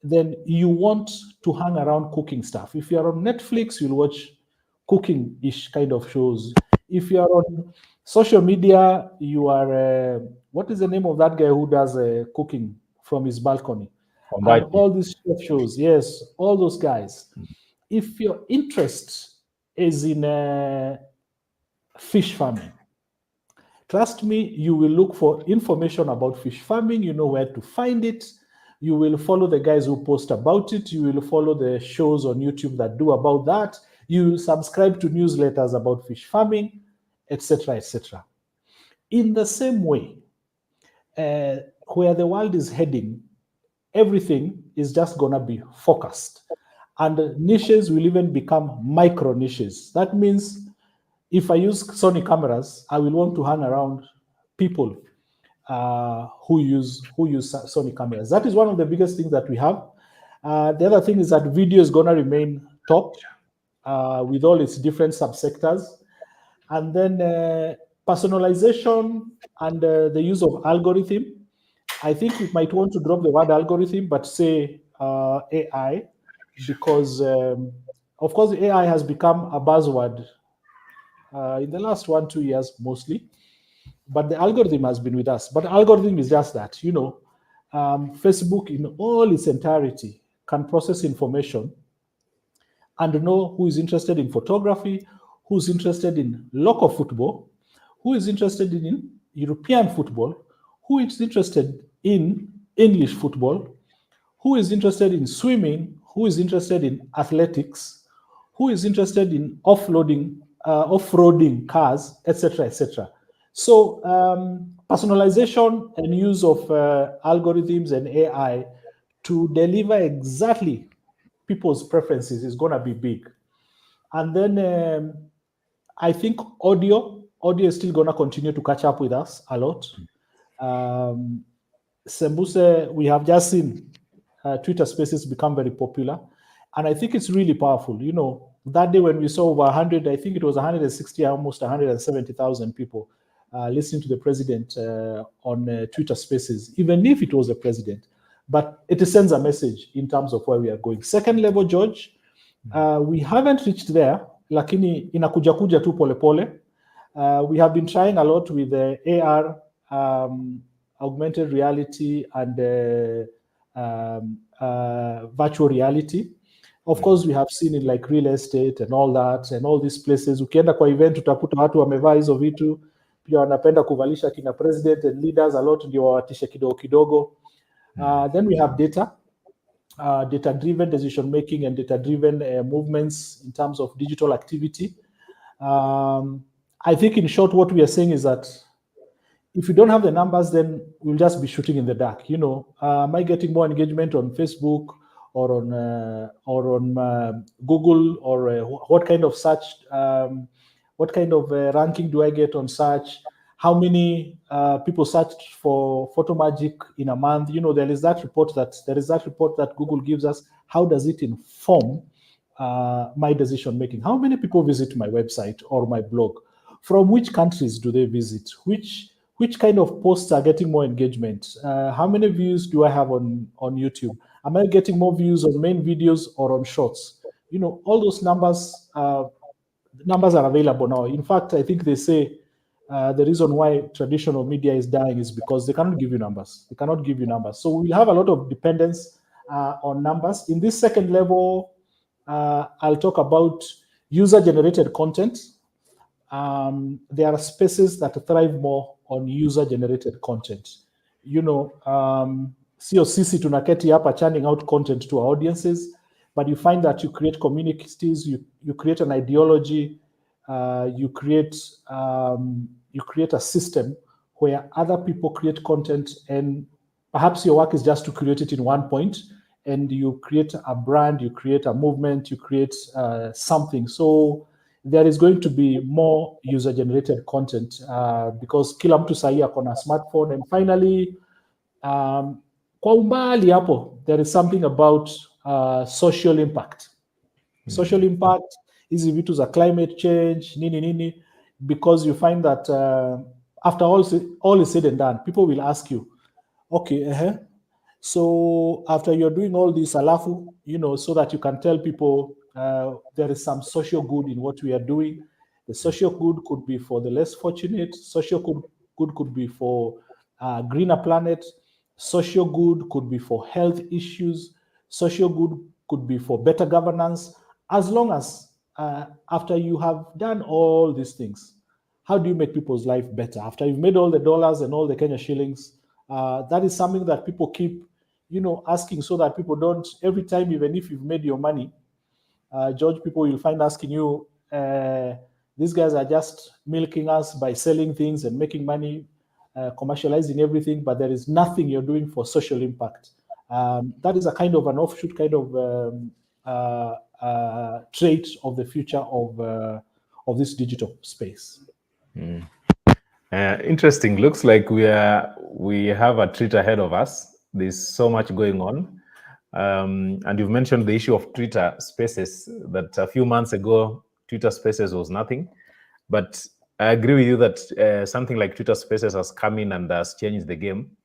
Speaker 2: then you want to hang around cooking stuff. If you're on Netflix, you'll watch cooking-ish kind of shows. If you're on social media, you are, what is the name of that guy who does cooking from his balcony? And all these shows, yes, all those guys. If your interest is in fish farming, trust me, you will look for information about fish farming. You know where to find it. You will follow the guys who post about it. You will follow the shows on YouTube that do about that. You will subscribe to newsletters about fish farming, etc., etc. In the same way, where the world is heading, everything is just going to be focused. And niches will even become micro niches. That means if I use Sony cameras, I will want to hang around people who use Sony cameras. That is one of the biggest things that we have. The other thing is that video is going to remain top with all its different subsectors. And then personalization and the use of algorithm. I think we might want to drop the word algorithm, but say AI, because of course AI has become a buzzword in the last 1-2 years mostly, but the algorithm has been with us. But algorithm is just that, you know, Facebook in all its entirety can process information and know who is interested in photography, who's interested in local football, who is interested in European football, who is interested in English football, who is interested in swimming, who is interested in athletics, who is interested in off-roading cars, etc., etc. So personalization and use of algorithms and AI to deliver exactly people's preferences is going to be big. And then I think audio is still going to continue to catch up with us a lot. Sembuse, we have just seen Twitter Spaces become very popular. And I think it's really powerful. You know, that day when we saw over 100, I think it was 160, almost 170,000 people listening to the president on Twitter Spaces, even if it was the president. But it sends a message in terms of where we are going. Second level, George, we haven't reached there, lakini inakuja kuja tu pole pole. We have been trying a lot with AR, augmented reality, and virtual reality. Of course, we have seen it like real estate and all that, and all these places. Ukienda kwa event utakuta watu wamevaa hizo vitu, pia wanapenda kuvalisha kina president and leaders a lot, ndio wawatishe kidogo kidogo. Then we have data. Data-driven decision making and data-driven movements in terms of digital activity. I think in short, what we are saying is that if you don't have the numbers, then we'll just be shooting in the dark. You know, am I getting more engagement on Facebook or on Google, or what kind of search, what kind of ranking do I get on search? How many people searched for Photo Magic in a month? You know, there is that report that Google gives us. How does it inform my decision making? How many people visit my website or my blog? From which countries do they visit? Which kind of posts are getting more engagement? How many views do I have on YouTube? Am I getting more views on main videos or on shorts? All those numbers are available now. In fact, I think they say the reason why traditional media is dying is because they cannot give you numbers. They cannot give you numbers. So we'll have a lot of dependence on numbers. In this second level, I'll talk about user-generated content. There are spaces that thrive more on user-generated content. Sio sisi tunaketi hapa churning out content to our audiences, but you find that you create communities, you create an ideology, you create a system where other people create content, and perhaps your work is just to create it in one point, and you create a brand, you create a movement, you create something. So there is going to be more user-generated content because kila mtu sahi ako na smartphone. And finally, kwa umbali hapo, there is something about social impact. Social impact, hizi vitu za climate change, nini, because you find that after all is said and done, people will ask you, okay, so after you're doing all this alafu, so that you can tell people there is some social good in what we are doing. The social good could be for the less fortunate. Social good could be for a greener planet. Social good could be for health issues. Social good could be for better governance. As long as after you have done all these things, how do you make people's life better? After you've made all the dollars and all the Kenya shillings, that is something that people keep, asking, so that people don't, every time, even if you've made your money, George, people will find asking you, these guys are just milking us by selling things and making money, commercializing everything, but there is nothing you're doing for social impact. That is a kind of an offshoot kind of trait of the future of this digital space.
Speaker 1: Interesting. Looks like we have a treat ahead of us. There's so much going on. And you've mentioned the issue of Twitter Spaces, that a few months ago, Twitter Spaces was nothing. But I agree with you that something like Twitter Spaces has come in and has changed the game.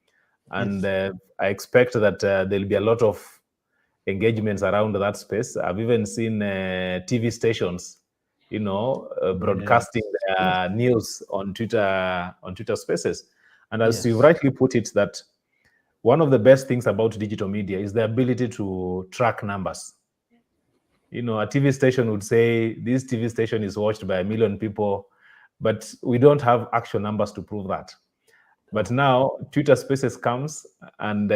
Speaker 1: And yes. I expect that there'll be a lot of engagements around that space. I've even seen TV stations, broadcasting their news on Twitter Spaces. And as you rightly put it, that one of the best things about digital media is the ability to track numbers. A TV station would say this TV station is watched by 1 million people, but we don't have actual numbers to prove that. But now Twitter Spaces comes, and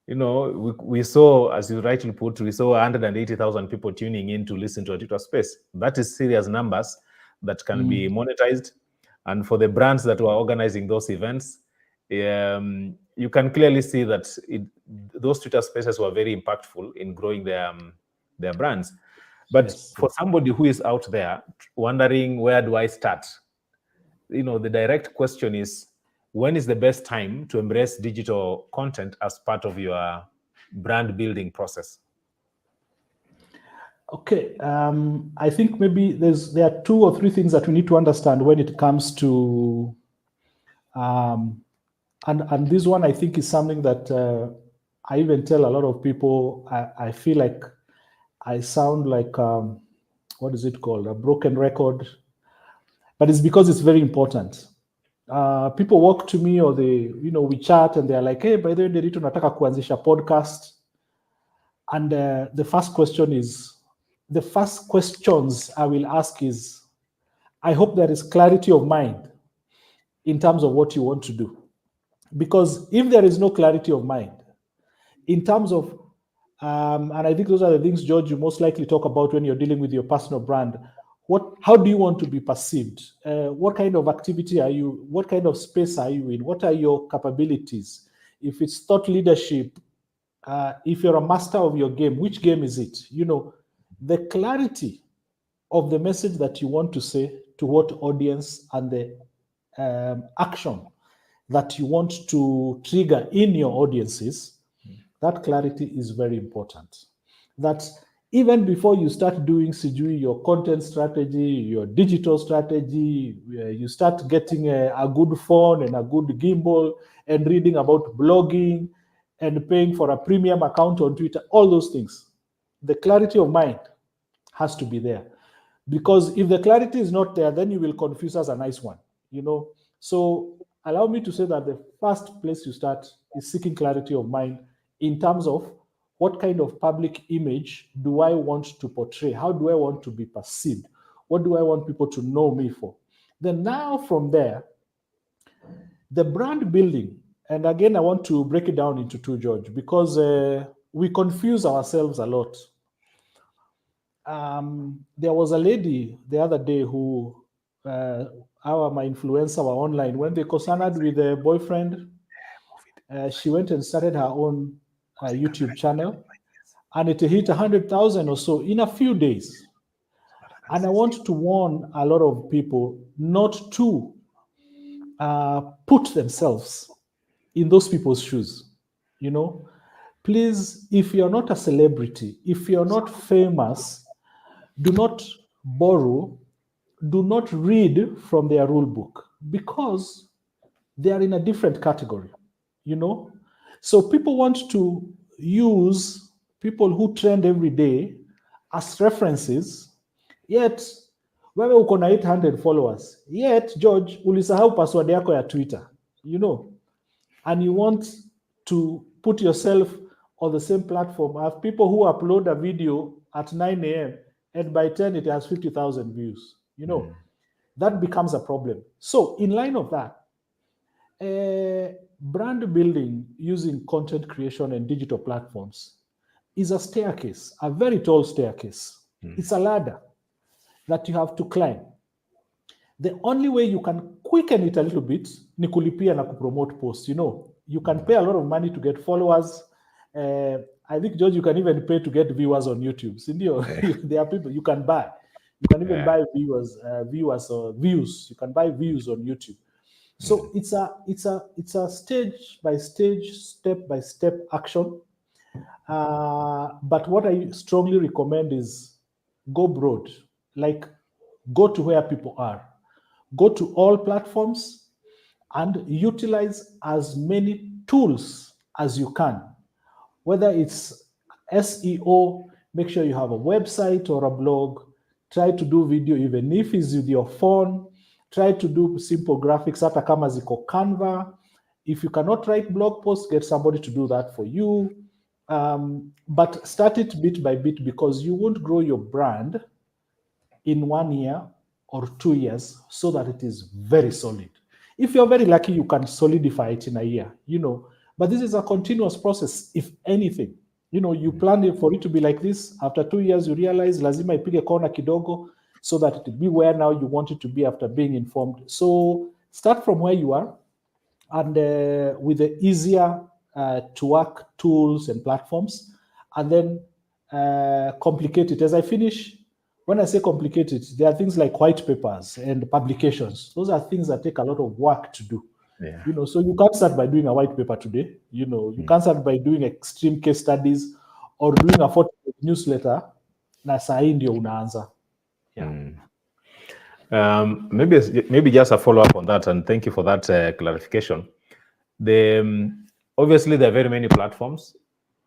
Speaker 1: we saw, as you rightly put, we saw 180,000 people tuning in to listen to a Twitter Space. That is serious numbers that can be monetized. And for the brands that were organizing those events, you can clearly see that those Twitter Spaces were very impactful in growing their brands. But for somebody who is out there wondering, where do I start? The direct question is, when is the best time to embrace digital content as part of your brand building process?
Speaker 2: Okay, I think maybe there are 2 or 3 things that we need to understand when it comes to, and this one I think is something that I even tell a lot of people. I feel like I sound like, what is it called? A broken record, but it's because it's very important. People walk to me, or we chat, and they're like, hey, by the way, Nderitu, nataka kuanzisha podcast. And the first questions I will ask is, I hope there is clarity of mind in terms of what you want to do. Because if there is no clarity of mind, in terms of, and I think those are the things, George, you most likely talk about when you're dealing with your personal brand. How do you want to be perceived? What kind of activity are you? What kind of space are you in? What are your capabilities? If it's thought leadership, if you're a master of your game, which game is it? The clarity of the message that you want to say to what audience, and the action that you want to trigger in your audiences, that clarity is very important. That even before you start doing your content strategy, your digital strategy, you start getting a good phone and a good gimbal and reading about blogging and paying for a premium account on Twitter, all those things. The clarity of mind has to be there. Because if the clarity is not there, then you will confuse as a nice one, So allow me to say that the first place you start is seeking clarity of mind in terms of what kind of public image do I want to portray? How do I want to be perceived? What do I want people to know me for? Then now from there, the brand building, and again, I want to break it down into two, George, because we confuse ourselves a lot. There was a lady the other day who, my influencer were online, when they co-signed with a boyfriend, she went and started her own YouTube channel, and it hit 100,000 or so in a few days. And I want to warn a lot of people not to put themselves in those people's shoes. Please, if you're not a celebrity, if you're not famous, do not borrow, do not read from their rule book, because they are in a different category, So people want to use people who trend every day as references, yet wewe uko na 800 followers, yet George ulisahau password yako ya Twitter, and you want to put yourself on the same platform. I have people who upload a video at 9 a.m. and by 10 it has 50,000 views. That becomes a problem. So in line of that, brand building using content creation and digital platforms is a staircase, a very tall staircase. It's a ladder that you have to climb. The only way you can quicken it a little bit ni kulipia na kupromote posts. You can pay a lot of money to get followers. I think, George, you can even pay to get viewers on YouTube. There are people you can buy. You can even buy viewers or views. You can buy views on YouTube. So it's a stage by stage, step by step action. But what I strongly recommend is go broad. Like, go to where people are. Go to all platforms and utilize as many tools as you can. Whether it's SEO, make sure you have a website or a blog. Try to do video, even if it's with your phone. Try to do simple graphics, hata kama ziko Canva. If you cannot write blog posts, get somebody to do that for you. But start it bit by bit, because you won't grow your brand in 1 year or 2 years so that it is very solid. If you're very lucky, you can solidify it in a year, But this is a continuous process, if anything. You plan it for it to be like this. After 2 years, you realize lazima ipige kona kidogo so that it will be where now you want it to be after being informed. So start from where you are, and with the easier to work tools and platforms, and then complicate it. As I finish, when I say complicated, there are things like white papers and publications. Those are things that take a lot of work to do. So you can't start by doing a white paper today. You can't start by doing extreme case studies or doing a 40-page newsletter. Na saa hii ndio unaanza.
Speaker 1: Maybe just a follow-up on that, and thank you for that clarification. Obviously, there are very many platforms.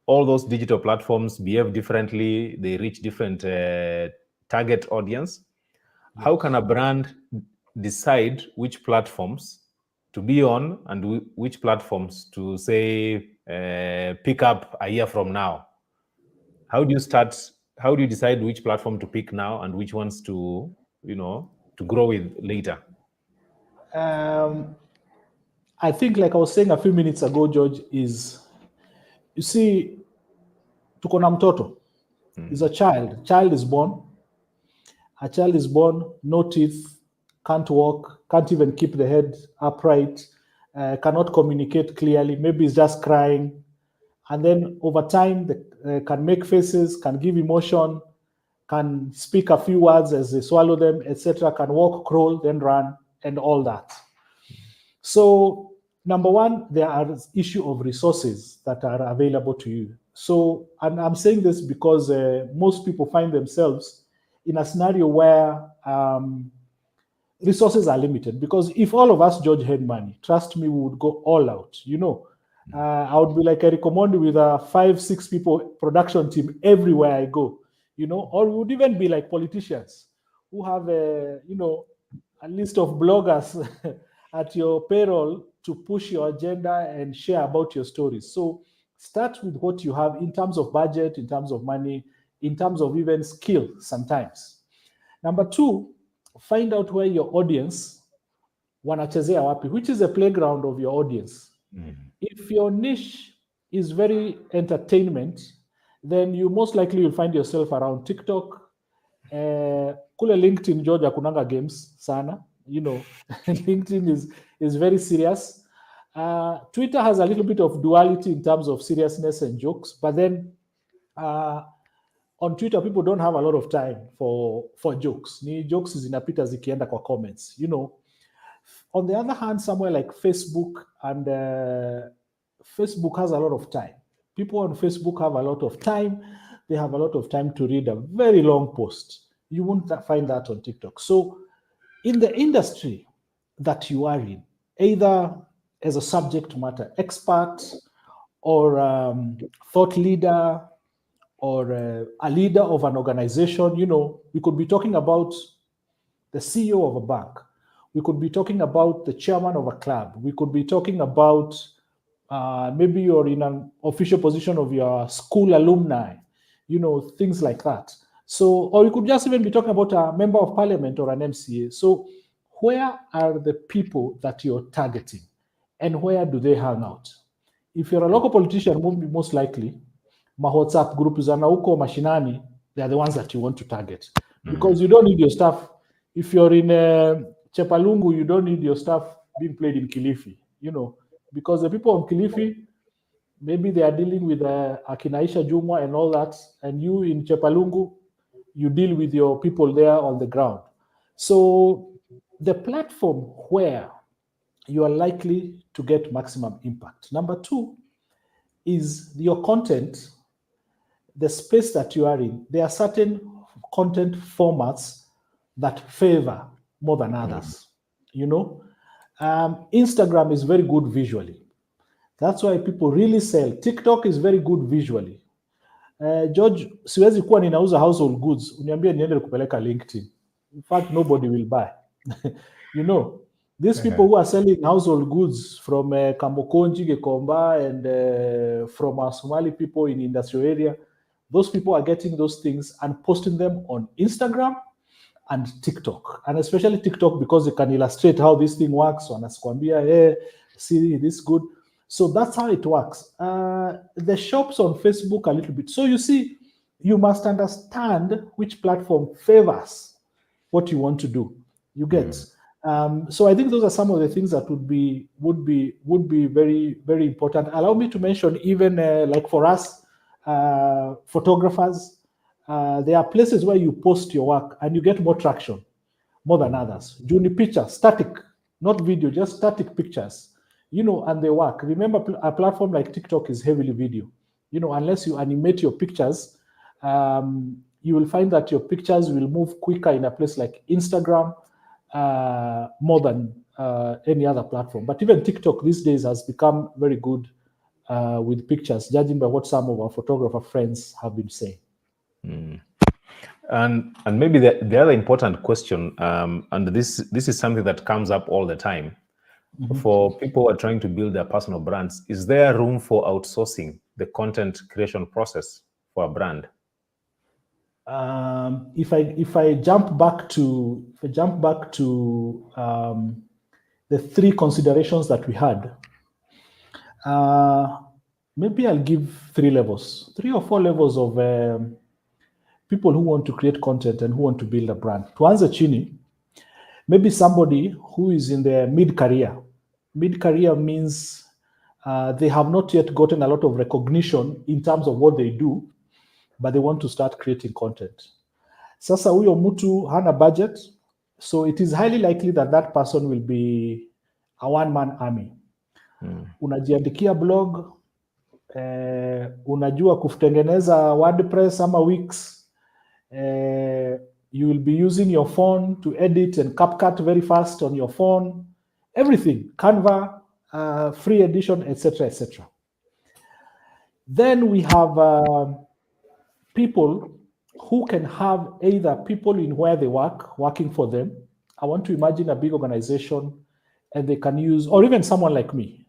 Speaker 1: All those digital platforms behave differently. They reach different target audience. How can a brand decide which platforms to be on and which platforms to, say, pick up a year from now? How do you decide which platform to pick now and which ones to grow with later?
Speaker 2: I think, like I was saying a few minutes ago, George, is, you see, tuko na mtoto. Is a child. Child is born. A child is born, no teeth, can't walk, can't even keep the head upright, cannot communicate clearly. Maybe it's just crying. And then over time, they can make faces, can give emotion, can speak a few words as they swallow them, etc., can walk, crawl, then run, and all that. So, number one, there are issue of resources that are available to you. So, and I'm saying this because most people find themselves in a scenario where resources are limited. Because if all of us, George, had money, trust me, we would go all out. I would be like a recommend with a 5-6 people production team everywhere I go, or we would even be like politicians who have a list of bloggers at your payroll to push your agenda and share about your stories. So start with what you have in terms of budget, in terms of money, in terms of even skill sometimes. Number 2, find out where your audience wanachezea wapi, which is the playground of your audience. If your niche is very entertainment, then you most likely will find yourself around TikTok. Kule LinkedIn Georgia kunanga games sana, LinkedIn is very serious. Twitter has a little bit of duality in terms of seriousness and jokes, but then on Twitter people don't have a lot of time for jokes. Ni jokes zinapita zikienda kwa comments, On the other hand, somewhere like Facebook, and Facebook has a lot of time. People on Facebook have a lot of time. They have a lot of time to read a very long post. You won't find that on TikTok. So in the industry that you are in, either as a subject matter expert or thought leader or a leader of an organization, we could be talking about the CEO of a bank. We could be talking about the chairman of a club. We could be talking about maybe you're in an official position of your school alumni, things like that. So, or you could just even be talking about a member of parliament or an MCA. So where are the people that you're targeting and where do they hang out? If you're a local politician, most likely, my WhatsApp group is Anauko Mashinani, they're the ones that you want to target. Because you don't need your stuff. If you're in Chepalungu, you don't need your stuff being played in Kilifi, because the people on Kilifi, maybe they are dealing with Akinaisha Jumwa and all that, and you in Chepalungu, you deal with your people there on the ground. So the platform where you are likely to get maximum impact. Number 2 is your content, the space that you are in. There are certain content formats that favor more than others, Instagram is very good visually. That's why people really sell. TikTok is very good visually. George, siwezi kuwa ninauza household goods, uniambie niende kupeleka LinkedIn. In fact, nobody will buy. These people who are selling household goods from Kamukonji, Gekomba, and from our Somali people in industrial area, those people are getting those things and posting them on Instagram and TikTok, and especially TikTok because they can illustrate how this thing works. Wanaskwambia, hey, see this good. So that's how it works. The shops on Facebook a little bit. So you see, you must understand which platform favors what you want to do. You get. So I think those are some of the things that would be very, very important. Allow me to mention even like for us, photographers, there are places where you post your work and you get more traction more than others. Juni picture, static, not video, just static pictures, and they work. Remember, a platform like TikTok is heavily video. Unless you animate your pictures, you will find that your pictures will move quicker in a place like Instagram more than any other platform. But even TikTok these days has become very good with pictures, judging by what some of our photographer friends have been saying.
Speaker 1: And maybe the other important question, and this is something that comes up all the time, for people who are trying to build their personal brands, is there room for outsourcing the content creation process for a brand?
Speaker 2: If I jump back to the 3 considerations that we had, maybe I'll give 3 or 4 levels of people who want to create content and who want to build a brand. Tuanze chini, maybe somebody who is in their mid-career. Mid-career means they have not yet gotten a lot of recognition in terms of what they do, but they want to start creating content. Sasa huyo mtu hana budget, so it is highly likely that that person will be a one-man army. Unajiandikia blog, unajua kutengeneza WordPress ama Wix, you will be using your phone to edit and CapCut very fast on your phone, everything, Canva, free edition, etc., etc. Then we have people who can have either people in where they work, working for them. I want to imagine a big organization and they can use, or even someone like me,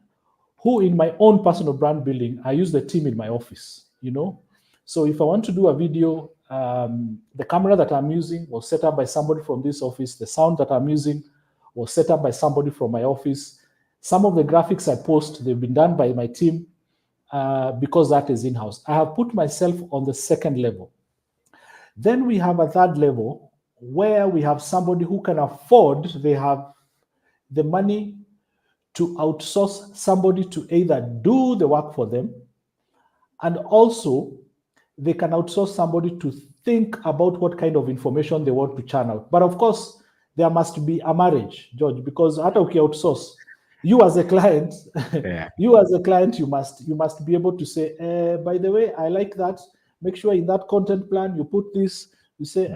Speaker 2: who in my own personal brand building, I use the team in my office, you know? So if I want to do a video, the camera that I'm using was set up by somebody from this office. The sound that I'm using was set up by somebody from my office. Some of the graphics I post, they've been done by my team because that is in-house. I have put myself on the second level. Then we have a third level where we have somebody who can afford, they have the money to outsource somebody to either do the work for them, and also they can outsource somebody to think about what kind of information they want to churn out. But of course, there must be a marriage, George, because hata outsource, you as a client,
Speaker 1: Yeah.
Speaker 2: you as a client, you must be able to say, by the way, I like that. Make sure in that content plan you put this. You say,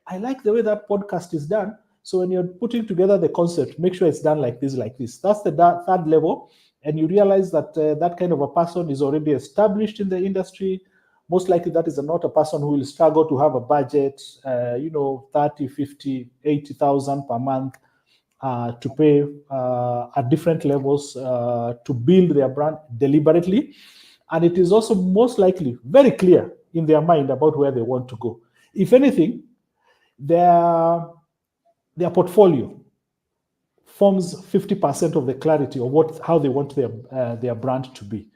Speaker 2: I like the way that podcast is done. So when you're putting together the concept, make sure it's done like this, like this. That's the third level. And you realize that that kind of a person is already established in the industry. Most likely that is not a person who will struggle to have a budget, 30, 50, 80,000 per month to pay at different levels to build their brand deliberately. And it is also most likely very clear in their mind about where they want to go. If anything, their portfolio forms 50% of the clarity of how they want their brand to be.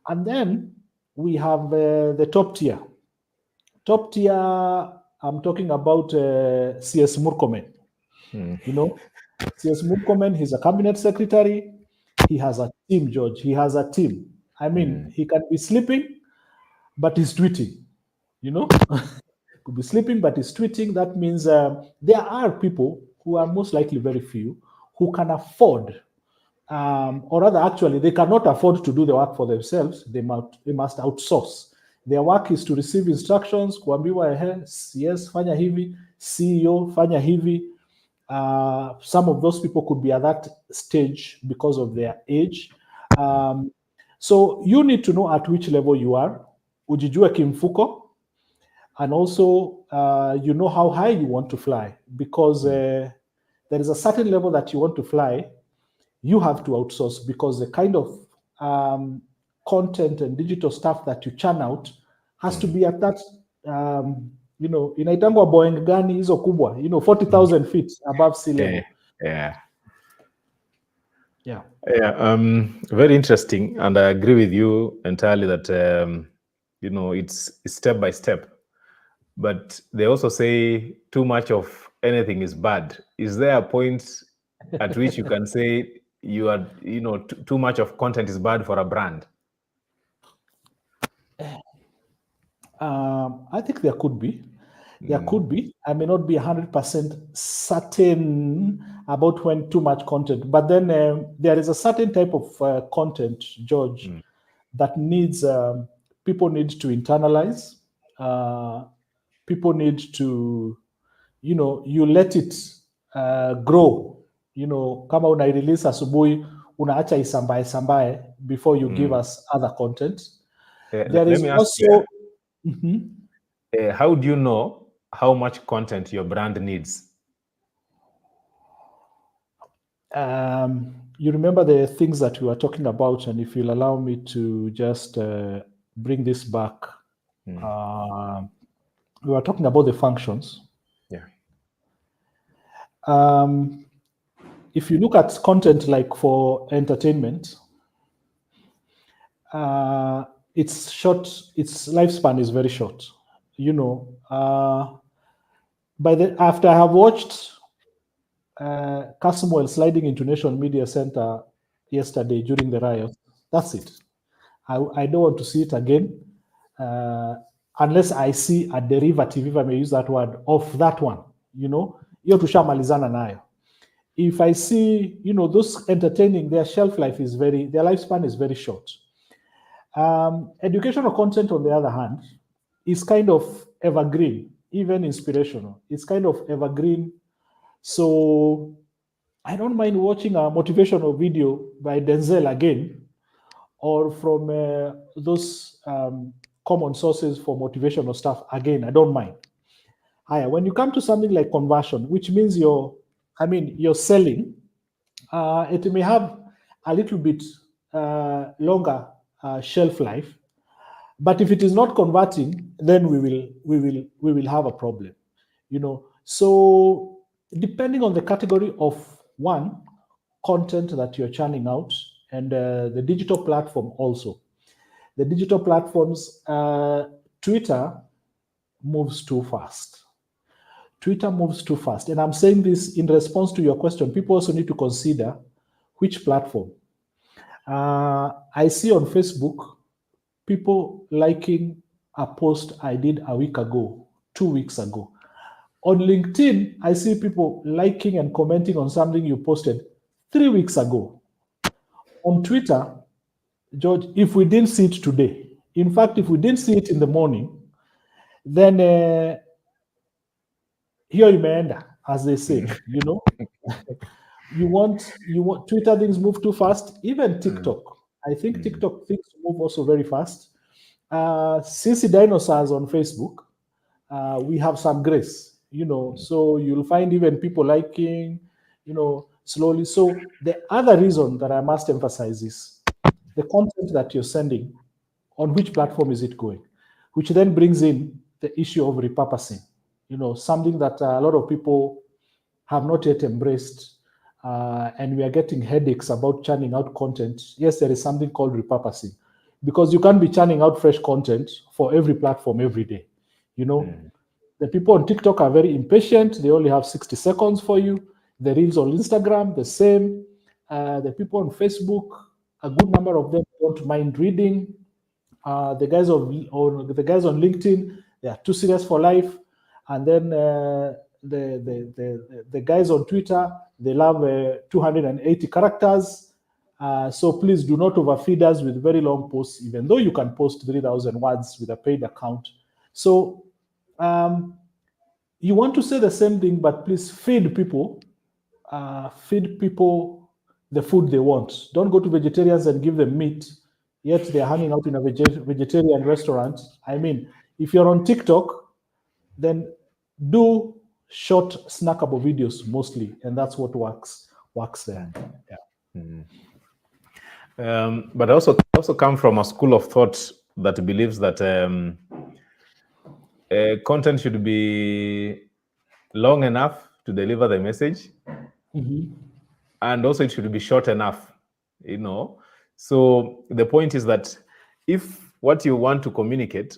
Speaker 2: And then we have the top tier. Top tier, I'm talking about CS Murkomen. You know, CS Murkomen, he's a cabinet secretary. He has a team, George. He has a team. I mean, he can be sleeping, but he's tweeting, you know? Could be sleeping, but he's tweeting. That means there are people who are most likely very few who can afford, or rather, actually, they cannot afford to do the work for themselves. They must outsource. Their work is to receive instructions, kuambiwa, yes, fanya hivi, CEO, fanya hivi. Some of those people could be at that stage because of their age. So you need to know at which level you are. Ujijue kimfuko. And also, you know how high you want to fly, because there is a certain level that you want to fly, you have to outsource, because the kind of content and digital stuff that you churn out has to be at that, inaitangwa Boeing gani hizo kubwa, 40,000 feet above sea level.
Speaker 1: Yeah. Very interesting. And I agree with you entirely that, it's step by step. But they also say too much of anything is bad. Is there a point at which you can say too much of content is bad for a brand?
Speaker 2: I think there could be. There could be. I may not be 100% certain about when too much content, but then there is a certain type of content, George, that needs people need to internalize. People need to, you let it grow. Kama una release asubuhi, unaacha isambae before you give us other content.
Speaker 1: There is also. How do you know how much content your brand needs?
Speaker 2: You remember the things that we were talking about, and if you'll allow me to just bring this back, we were talking about the functions.
Speaker 1: Yeah.
Speaker 2: If you look at content like for entertainment, it's short. Its lifespan is very short. After I have watched Caswell sliding into Nation Media Center yesterday during the riot, that's it. I don't want to see it again unless I see a derivative, if I may use that word, of that one. Hiyo tushamalizana nayo. If I see, those entertaining, their lifespan is very short. Educational content, on the other hand, is kind of evergreen, even inspirational. It's kind of evergreen. So I don't mind watching a motivational video by Denzel again, or from those common sources for motivational stuff, again, I don't mind. Higher. When you come to something like conversion, which means you're selling, it may have a little bit longer shelf life, but if it is not converting, then we will have a problem. So depending on the category of one content that you're churning out, and the digital platform also. The digital platforms, Twitter moves too fast. Twitter moves too fast. And I'm saying this in response to your question. People also need to consider which platform. I see on Facebook people liking a post I did a week ago, 2 weeks ago. On LinkedIn, I see people liking and commenting on something you posted 3 weeks ago. On Twitter, George, if we didn't see it today, in fact, if we didn't see it in the morning, then here you may end, as they say, you want Twitter things move too fast, even TikTok. I think TikTok things move also very fast. Since the dinosaurs on Facebook, we have some grace, so you'll find even people liking, slowly. So the other reason that I must emphasize is the content that you're sending, on which platform is it going, which then brings in the issue of repurposing, something that a lot of people have not yet embraced, and we are getting headaches about churning out content. Yes, there is something called repurposing, because you can't be churning out fresh content for every platform every day. The people on TikTok are very impatient. They only have 60 seconds for you. The reels on Instagram, the same. The people on Facebook, a good number of them don't mind reading. The guys on LinkedIn, they are too serious for life. And then the guys on Twitter, they love 280 characters. So please do not overfeed us with very long posts, even though you can post 3,000 words with a paid account. So you want to say the same thing, but please feed people the food they want. Don't go to vegetarians and give them meat, yet they're hanging out in a vegetarian restaurant. I mean, if you're on TikTok, then do short snackable videos mostly, and that's what works there.
Speaker 1: But I also come from a school of thought that believes that content should be long enough to deliver the message, and also it should be short enough, So the point is that if what you want to communicate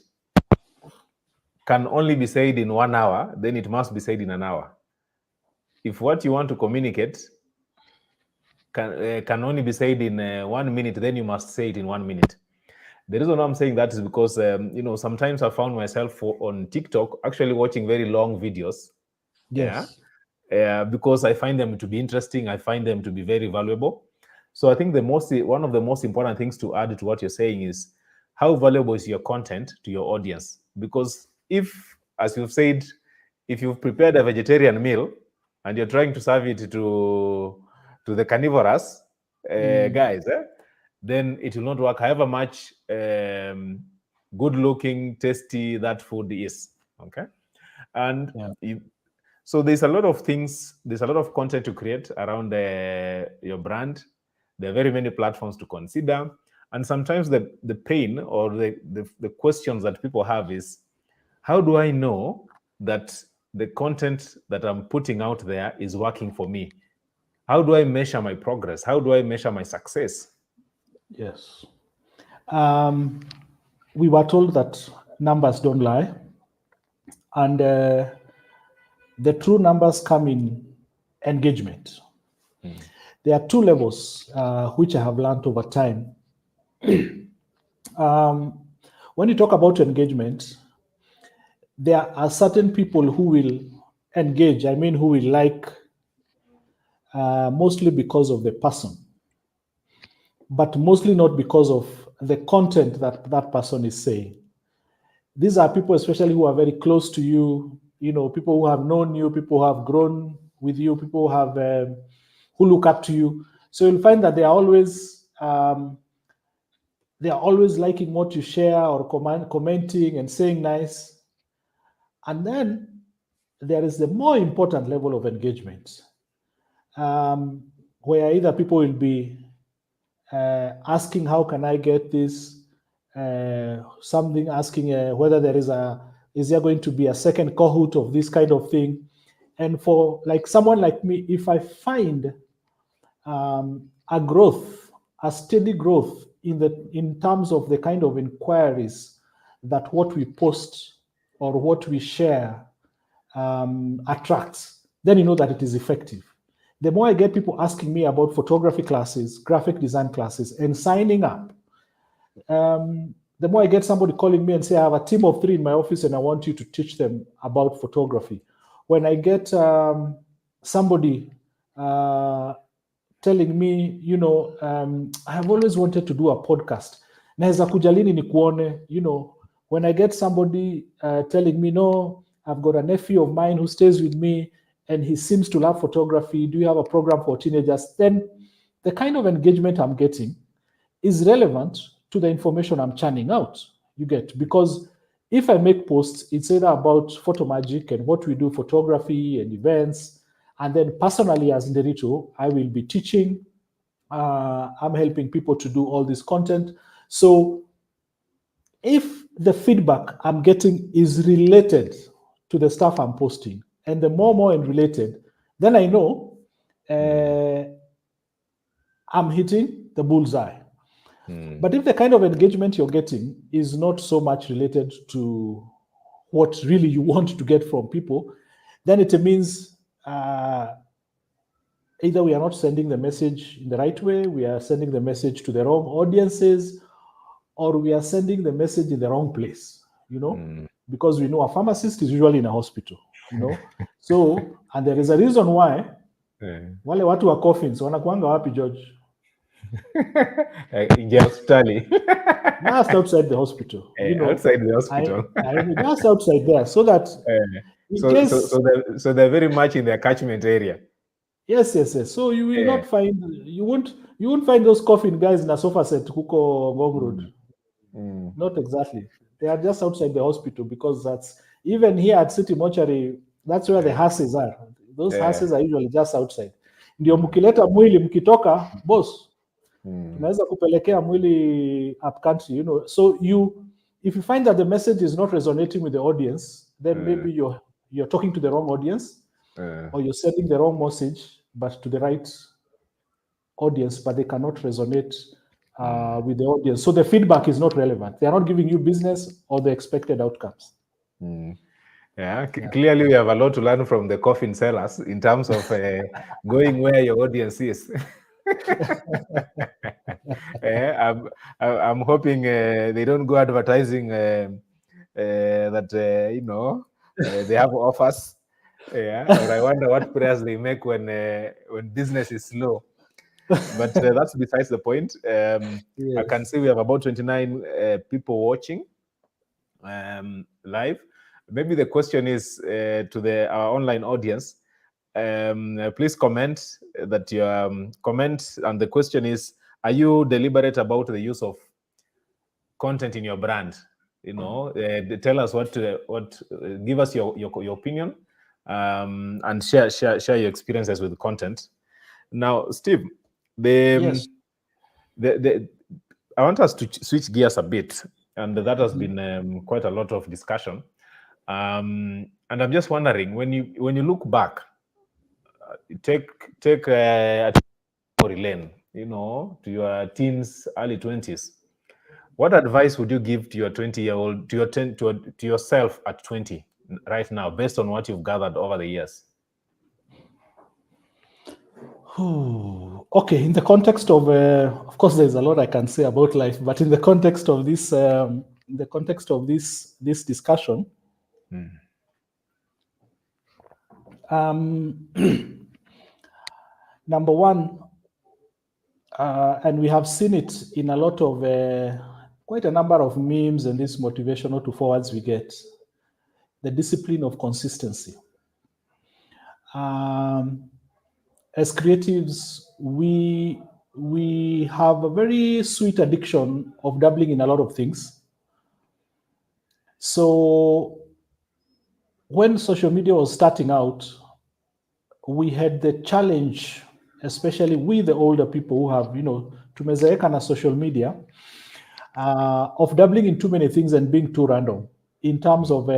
Speaker 1: can only be said in 1 hour, then it must be said in an hour. If what you want to communicate can only be said in 1 minute, then you must say it in 1 minute. The reason I'm saying that is because, sometimes I found myself on TikTok actually watching very long videos.
Speaker 2: Yes.
Speaker 1: Because I find them to be interesting. I find them to be very valuable. So I think one of the most important things to add to what you're saying is how valuable is your content to your audience? Because if, as you've said, if you've prepared a vegetarian meal and you're trying to serve it to the carnivorous guys, then it will not work, however much good-looking, tasty that food is. Okay, and so there's a lot of things. There's a lot of content to create around your brand. There are very many platforms to consider, and sometimes the pain or the questions that people have is, how do I know that the content that I'm putting out there is working for me? How do I measure my progress? How do I measure my success?
Speaker 2: Yes. We were told that numbers don't lie. And the true numbers come in engagement. There are 2 levels which I have learned over time. When you talk about engagement, there are certain people who will engage, who will like, mostly because of the person, but mostly not because of the content that person is saying. These are people, especially who are very close to you, people who have known you, people who have grown with you, people who have who look up to you. So you'll find that they are always they are always liking what you share or commenting and saying nice. And then there is the more important level of engagement, where either people will be asking, how can I get this? Something asking whether is there going to be a second cohort of this kind of thing? And for like someone like me, if I find a steady growth in terms of the kind of inquiries that what we post or what we share attracts, then you know that it is effective. The more I get people asking me about photography classes, graphic design classes, and signing up, the more I get somebody calling me and say, I have a team of 3 in my office and I want you to teach them about photography. When I get somebody telling me, I have always wanted to do a podcast. Naweza kuja lini nikuone, when I get somebody telling me, no, I've got a nephew of mine who stays with me and he seems to love photography. Do you have a program for teenagers? Then the kind of engagement I'm getting is relevant to the information I'm churning out. You get, because if I make posts, it's either about photo magic and what we do, photography and events. And then personally, as Nderitu, I will be teaching. I'm helping people to do all this content. So if the feedback I'm getting is related to the stuff I'm posting, and the more and related, then I know I'm hitting the bullseye. But if the kind of engagement you're getting is not so much related to what really you want to get from people, then it means either we are not sending the message in the right way, we are sending the message to the wrong audiences, or we are sending the message in the wrong place, because we know a pharmacist is usually in a hospital, So, and there is a reason why wale watu wa coffins wanakuanga wapi, George? Just outside the hospital.
Speaker 1: Outside the hospital.
Speaker 2: Just outside there, so that
Speaker 1: so they're very much in their catchment area.
Speaker 2: Yes. So you will not find, you won't find those coffin guys in a sofa set huko Ngong Road. Not exactly. They are just outside the hospital, because that's, even here at City Mortuary, that's where the hearses are. Those hearses are usually just outside. Ndio mkileta mwili mkitoka, boss, tunaweza kupelekea mwili up country, So if you find that the message is not resonating with the audience, then maybe you're talking to the wrong audience, or you're sending the wrong message, but to the right audience, but they cannot resonate with the audience. So the feedback is not relevant. They are not giving you business or the expected outcomes.
Speaker 1: Clearly we have a lot to learn from the coffin sellers in terms of going where your audience is. I'm hoping they don't go advertising that they have offers. Or I wonder what prayers they make when business is slow. But that's besides the point. Yes. I can see we have about 29 people watching live. Maybe the question is to our online audience. Please comment that you comment, and the question is: are you deliberate about the use of content in your brand? Tell us what. Give us your opinion, and share your experiences with content. Now, Steve,
Speaker 2: yes.
Speaker 1: I want us to switch gears a bit, and that has been quite a lot of discussion. And I'm just wondering, when you look back, take lane, to your teens, early 20s. What advice would you give to your 20-year-old, to yourself at 20 right now, based on what you've gathered over the years?
Speaker 2: Okay, in the context of course, there's a lot I can say about life, but in the context of this, this discussion, number one, and we have seen it in a lot of quite a number of memes and these motivational to forwards we get, the discipline of consistency. As creatives, we we have a very sweet addiction of dabbling in a lot of things. So when social media was starting out, we had the challenge, especially with the older people who have, tumezeeka na social media, of dabbling in too many things and being too random in terms of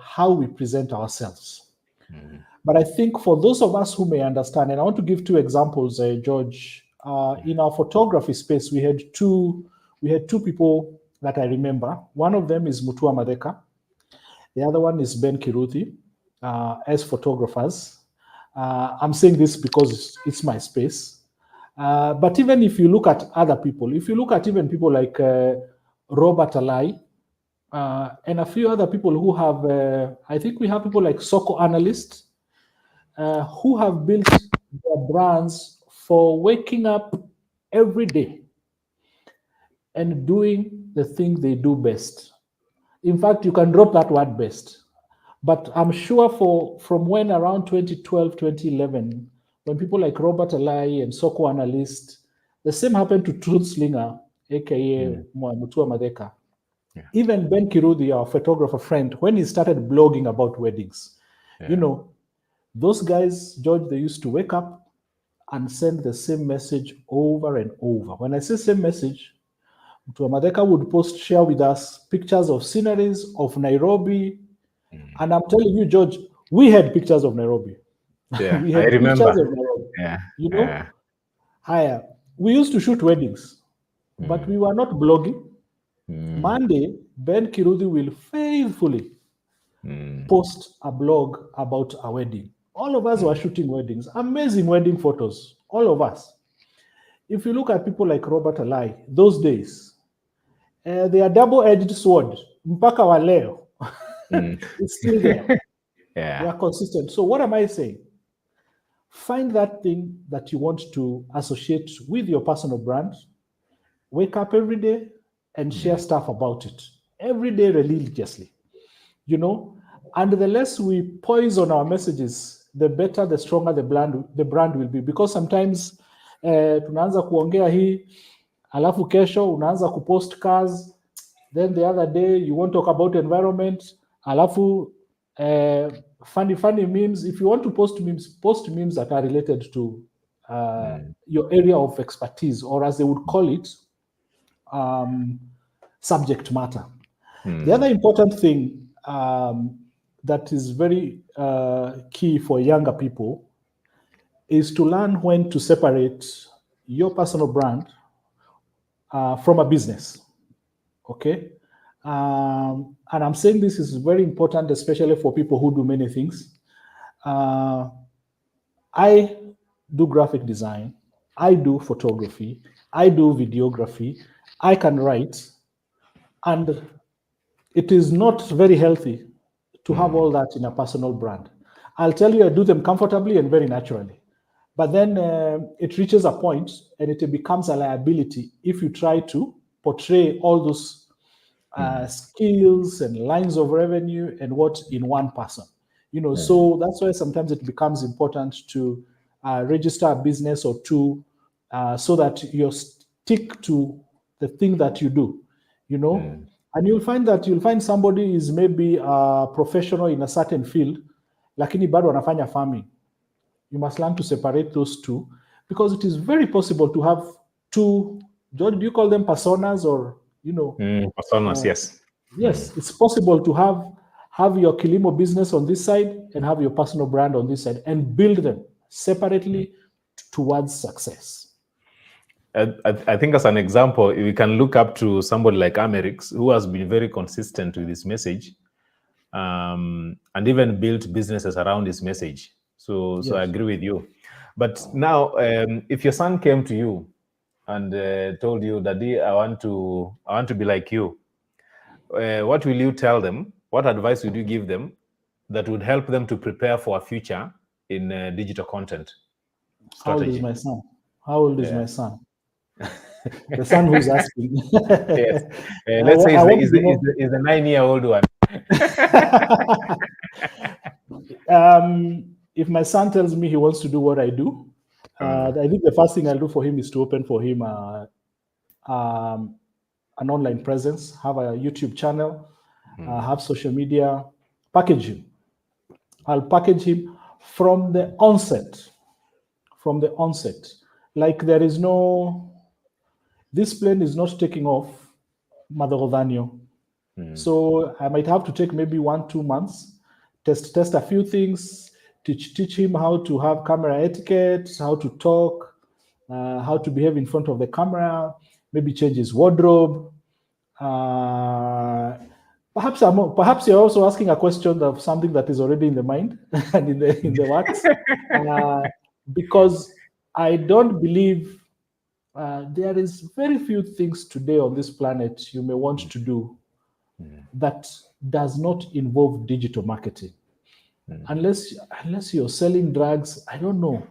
Speaker 2: how we present ourselves.
Speaker 1: Mm.
Speaker 2: But I think for those of us who may understand, and I want to give two examples, George. In our photography space, we had two people that I remember. One of them is Mutua Madeka. The other one is Ben Kiruthi, as photographers. I'm saying this because it's my space. But even if you look at other people, if you look at even people like Robert Alai, and a few other people who have, I think we have people like Soko Analyst, who have built their brands for waking up every day and doing the thing they do best. In fact, you can drop that word best. But I'm sure from when around 2012, 2011, when people like Robert Alai and Soko Analyst, the same happened to Truth Slinger, aka Mutua Madeka.
Speaker 1: Yeah.
Speaker 2: Even Ben Kirudi, our photographer friend, when he started blogging about weddings, those guys, George, they used to wake up and send the same message over and over. When I say same message, Mutua Madeka would share with us pictures of sceneries of Nairobi. And I'm telling you, George, we had pictures of Nairobi.
Speaker 1: Yeah,
Speaker 2: We had
Speaker 1: I remember.
Speaker 2: pictures of Nairobi.
Speaker 1: Yeah.
Speaker 2: Higher. We used to shoot weddings, but we were not blogging. Monday, Ben Kirudi will faithfully post a blog about a wedding. All of us were shooting weddings, amazing wedding photos, all of us. If you look at people like Robert Alai, those days, they are double-edged sword. Mpaka wa leo. It's still there.
Speaker 1: Yeah.
Speaker 2: They are consistent. So what am I saying? Find that thing that you want to associate with your personal brand. Wake up every day and share stuff about it. Every day religiously. And the less we poison our messages, the better, the stronger the brand will be. Because sometimes tunaanza kuongea hii, alafu kesho unaanza kupost cars, then the other day you won't talk about environment, alafu funny memes. If you want to post memes that are related to your area of expertise, or as they would call it, subject matter. The other important thing that is very key for younger people is to learn when to separate your personal brand from a business. Okay? And I'm saying this is very important, especially for people who do many things. I do graphic design. I do photography. I do videography. I can write. And it is not very healthy to have all that in a personal brand. I'll tell you, I do them comfortably and very naturally. But then it reaches a point and it becomes a liability if you try to portray all those skills and lines of revenue and what in one person. So that's why sometimes it becomes important to register a business or two so that you stick to the thing that you do, and you'll find somebody is maybe a professional in a certain field, lakini bado anafanya farming. You must learn to separate those two, because it is very possible to have two. George, do you call them personas or
Speaker 1: personas? Yes.
Speaker 2: Yes, it's possible to have your Kilimo business on this side and have your personal brand on this side and build them separately towards success.
Speaker 1: I think as an example, we can look up to somebody like Amerix, who has been very consistent with his message, and even built businesses around his message. So I agree with you. But now, if your son came to you and told you, Daddy, I want to be like you, what will you tell them? What advice would you give them that would help them to prepare for a future in digital content strategy?
Speaker 2: How old is my son? How old is my son? The son who's asking.
Speaker 1: Yes. Let's say is the 9-year-old one.
Speaker 2: If my son tells me he wants to do what I do, I think the first thing I'll do for him is to open for him an online presence, have a YouTube channel, have social media, package him. I'll package him from the onset. From the onset. Like there is no, this plane is not taking off Madagodanio. So I might have to take maybe 1-2 months, test a few things, teach him how to have camera etiquette, how to talk, how to behave in front of the camera, maybe change his wardrobe. Perhaps you're also asking a question of something that is already in the mind and in the works, because I don't believe there is very few things today on this planet you may want to do that does not involve digital marketing. Unless you're selling drugs, I don't know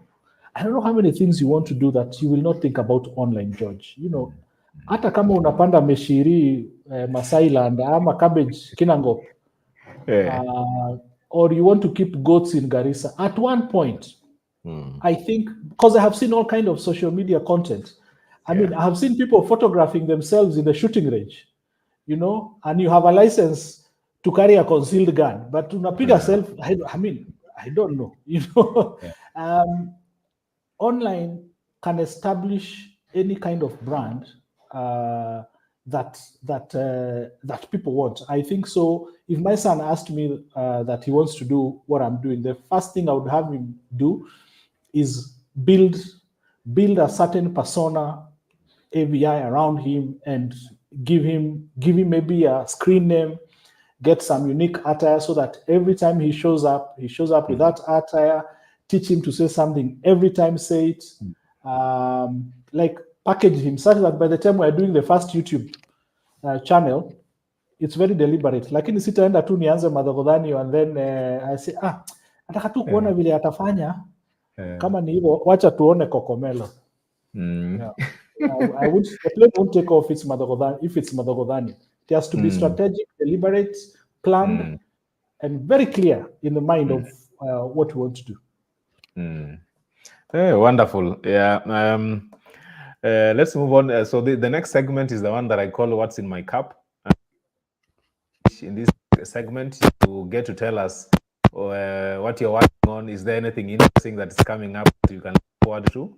Speaker 2: how many things you want to do that you will not think about online, George. You know, hata kama unapanda meshiri Masailand ama cabbage Kinangop, or you want to keep goats in Garissa, at one point, I think, because I have seen all kind of social media content. I mean, I have seen people photographing themselves in the shooting range, you know, and you have a license to carry a concealed gun, but unapiga self, I mean, I don't know, you know. Online can establish any kind of brand that people want. I think so. If my son asked me that he wants to do what I'm doing, the first thing I would have him do is build a certain persona, AVI around him, and give him maybe a screen name, get some unique attire, so that every time he shows up with that attire. Teach him to say something every time, say it. Like package him such that by the time we're doing the first YouTube channel, it's very deliberate. Lakini sitaenda tu nianze Madagodanio and then I say nataka tu kuona vile atafanya kama ni hivyo, wacha tuone Kokomelo. Yeah. The plane won't take off if it's Madagodani. It has to be strategic, deliberate, planned, and very clear in the mind of what we want to do.
Speaker 1: Wonderful. Yeah. Let's move on. So the next segment is the one that I call "What's in My Cup." In this segment, you get to tell us what you're working on. Is there anything interesting that is coming up that you can look forward to?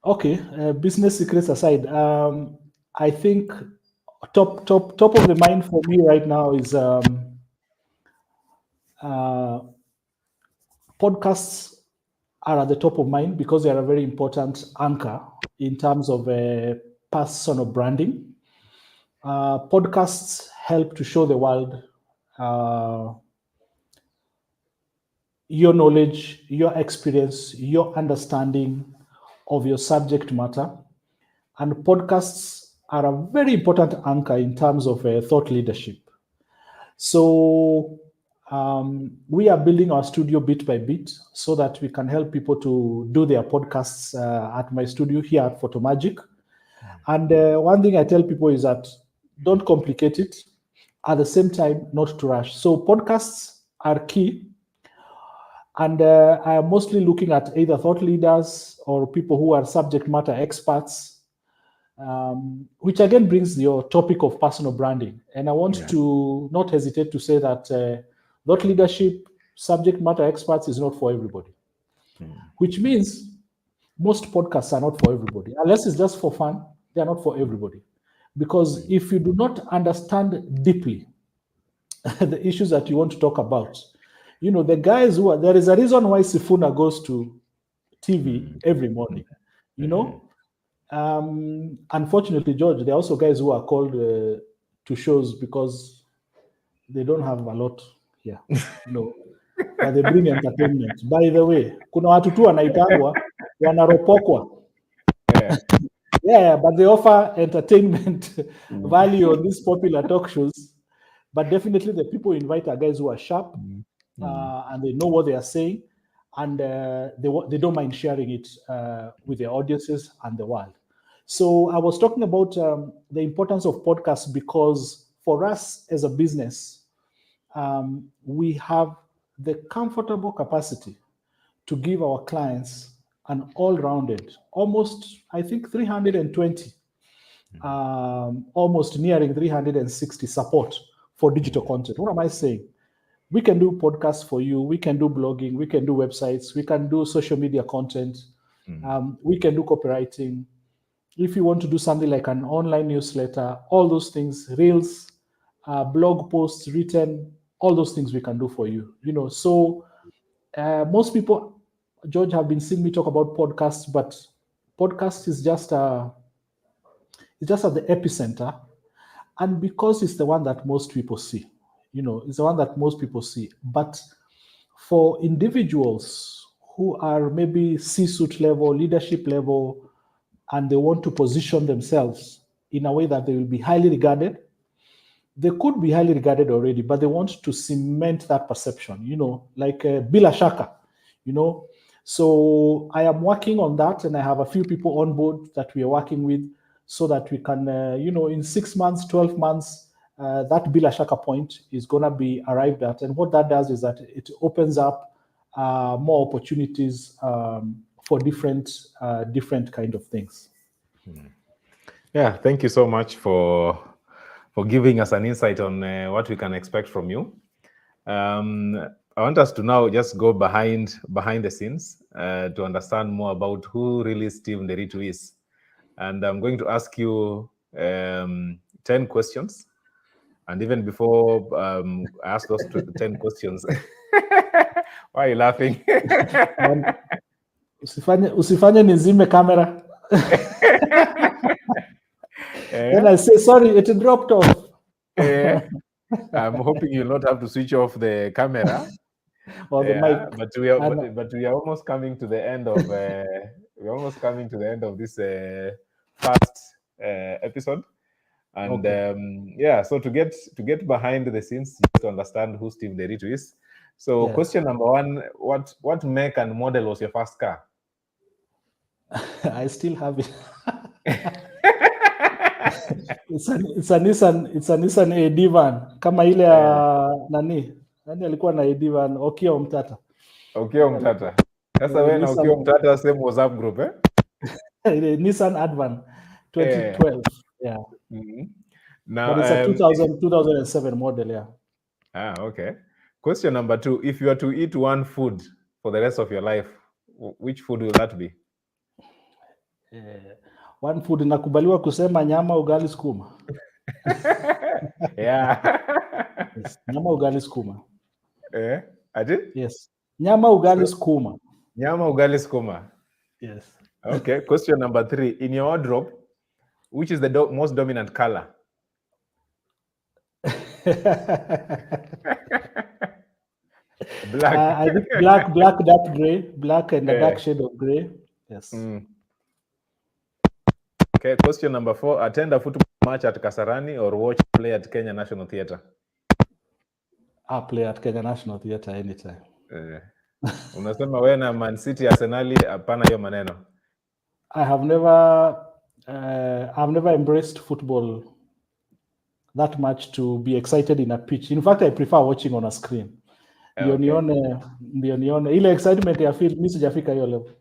Speaker 2: Okay. Business secrets aside, I think top of the mind for me right now is podcasts are at the top of mind because they are a very important anchor in terms of personal branding. Podcasts help to show the world your knowledge, your experience, your understanding of your subject matter. And podcasts are a very important anchor in terms of thought leadership. So we are building our studio bit by bit so that we can help people to do their podcasts at my studio here at Photomagic. And one thing I tell people is that don't complicate it. At the same time, not to rush. So podcasts are key. And I am mostly looking at either thought leaders or people who are subject matter experts, which again brings your topic of personal branding. And I want to not hesitate to say that thought leadership, subject matter experts is not for everybody, which means most podcasts are not for everybody. Unless it's just for fun, they are not for everybody. Because if you do not understand deeply the issues that you want to talk about, you know, the guys who are, there is a reason why Sifuna goes to TV every morning, you know. Unfortunately, George, there are also guys who are called to shows because they don't have a lot here, you know, but they bring entertainment. By the way, kuna watu tu wanaitangwa wanaropokwa. Yeah, but they offer entertainment value on these popular talk shows. But definitely the people you invite are guys who are sharp and they know what they are saying, and they don't mind sharing it with their audiences and the world. So I was talking about the importance of podcasts because for us as a business, we have the comfortable capacity to give our clients an all-rounded, almost, I think, 320, almost nearing 360 support for digital content. What am I saying? We can do podcasts for you. We can do blogging. We can do websites. We can do social media content. We can do copywriting. If you want to do something like an online newsletter, all those things, reels, blog posts, written, all those things we can do for you. So most people, George, have been seeing me talk about podcasts, but podcast is just it's just at the epicenter, and because it's the one that most people see, it's the one that most people see. But for individuals who are maybe C-suite level, leadership level, and they want to position themselves in a way that they will be highly regarded, they could be highly regarded already, but they want to cement that perception, like bila shaka, So I am working on that, and I have a few people on board that we are working with so that we can, in 6 months, 12 months, that bila shaka point is going to be arrived at. And what that does is that it opens up more opportunities for different kind of things.
Speaker 1: Yeah, thank you so much for giving us an insight on what we can expect from you. I want us to now just go behind the scenes to understand more about who really Steve Nderitu is. And I'm going to ask you 10 questions. And even before I ask those 10 questions, why are you laughing?
Speaker 2: Usifanye nizime camera. Then I say, sorry, it dropped off.
Speaker 1: I'm hoping you'll not have to switch off the camera
Speaker 2: or the mic.
Speaker 1: But we are almost coming to the end of we're almost coming to the end of this first episode. And
Speaker 2: Okay.
Speaker 1: So to get behind the scenes, just to understand who Steve Nderitu is. So question number one: what make and model was your first car?
Speaker 2: I still have it. It's a Nissan AD van kama ile ya nani alikuwa na AD van Okio Mtata.
Speaker 1: Sasa wewe na Okio Mtata same WhatsApp group
Speaker 2: Nissan Advan 2012. Yeah.
Speaker 1: Now,
Speaker 2: but it's a 2007 model, yeah.
Speaker 1: Okay. Question number two: if you are to eat one food for the rest of your life, which food will that be?
Speaker 2: One food nakubaliwa kusema nyama, ugali, sukuma.
Speaker 1: Yeah.
Speaker 2: Yes. Nyama, ugali, sukuma. Yes. Nyama, ugali, sukuma.
Speaker 1: Nyama, ugali, sukuma.
Speaker 2: Yes.
Speaker 1: Okay. Question number three: in your wardrobe, which is the most dominant color? Black.
Speaker 2: I think black, dark gray, black and a dark shade of gray. Yes.
Speaker 1: Okay. Question number four: attend a football match at Kasarani or watch play at Kenya National Theatre?
Speaker 2: I play at Kenya National Theatre anytime.
Speaker 1: Unasema wewe na Man City, Arsenal, hapana hiyo maneno.
Speaker 2: I've never embraced football that much to be excited in a pitch. In fact, I prefer watching on a screen. Ndio nione ile excitement ya feel mimi sijafika hiyo level.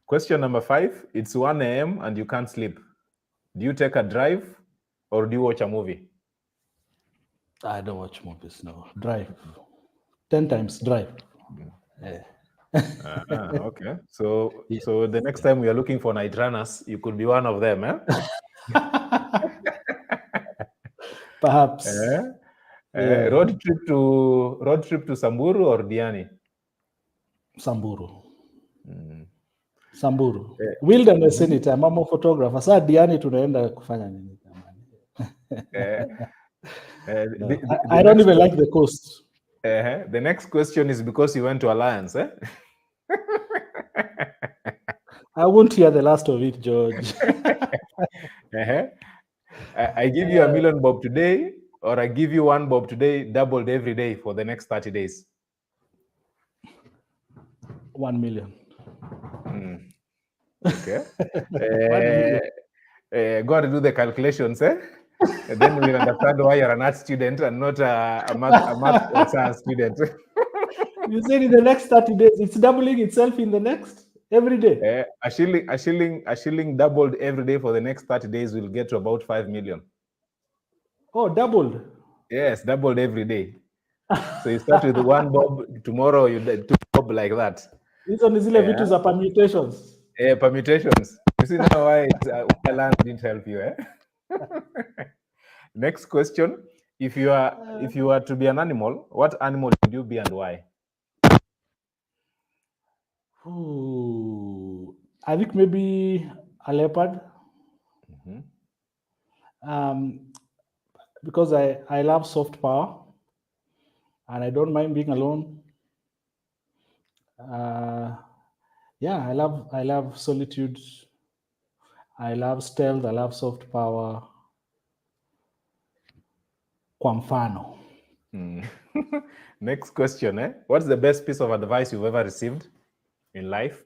Speaker 1: Question number 5: it's 1 a.m. and you can't sleep. Do you take a drive or do you watch a movie?
Speaker 2: I don't watch movies, no. Drive. 10 times drive.
Speaker 1: Okay. So the next time we are looking for night runners, you could be one of them,
Speaker 2: Perhaps.
Speaker 1: Road trip to Samburu or Diani?
Speaker 2: Samburu. Samburu. Wilderness anytime. I'm a photographer. Sasa Diani tunaenda kufanya nini? I don't even like the coast.
Speaker 1: The next question is because you went to Alliance,
Speaker 2: I won't hear the last of it, George.
Speaker 1: I give you $1 million bob today, or I give you 1 bob today, doubled every day for the next 30 days.
Speaker 2: 1 million.
Speaker 1: Okay. Go and do the calculations, And then we'll understand why you're an art student and not a math or science student.
Speaker 2: You said in the next 30 days, it's doubling itself in the next every day.
Speaker 1: A shilling doubled every day for the next 30 days will get to about 5 million.
Speaker 2: Oh, doubled.
Speaker 1: Yes, doubled every day. So you start with one bob, tomorrow you do two bob like that.
Speaker 2: These are vitu za permutations.
Speaker 1: Permutations. You see now why land didn't help you, eh? Next question. If you are to be an animal, what animal would you be and why?
Speaker 2: Ooh, I think maybe a leopard. Because I love soft power and I don't mind being alone. Yeah, I love solitude. I love stealth. I love soft power. Kwa mfano.
Speaker 1: Next question, eh? What's the best piece of advice you've ever received in life?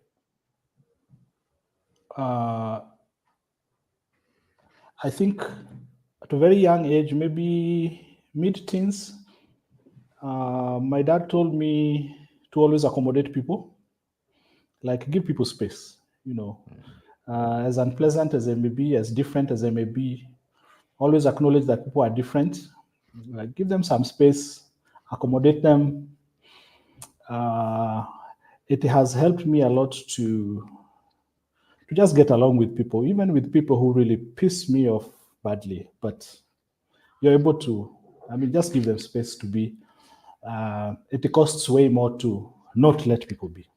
Speaker 2: I think at a very young age, maybe mid-teens, my dad told me to always accommodate people, like give people space, you know, as unpleasant as they may be, as different as they may be, always acknowledge that people are different, like give them some space, accommodate them. It has helped me a lot to just get along with people, even with people who really piss me off badly. But you're able to, just give them space to be. It costs way more to not let people be.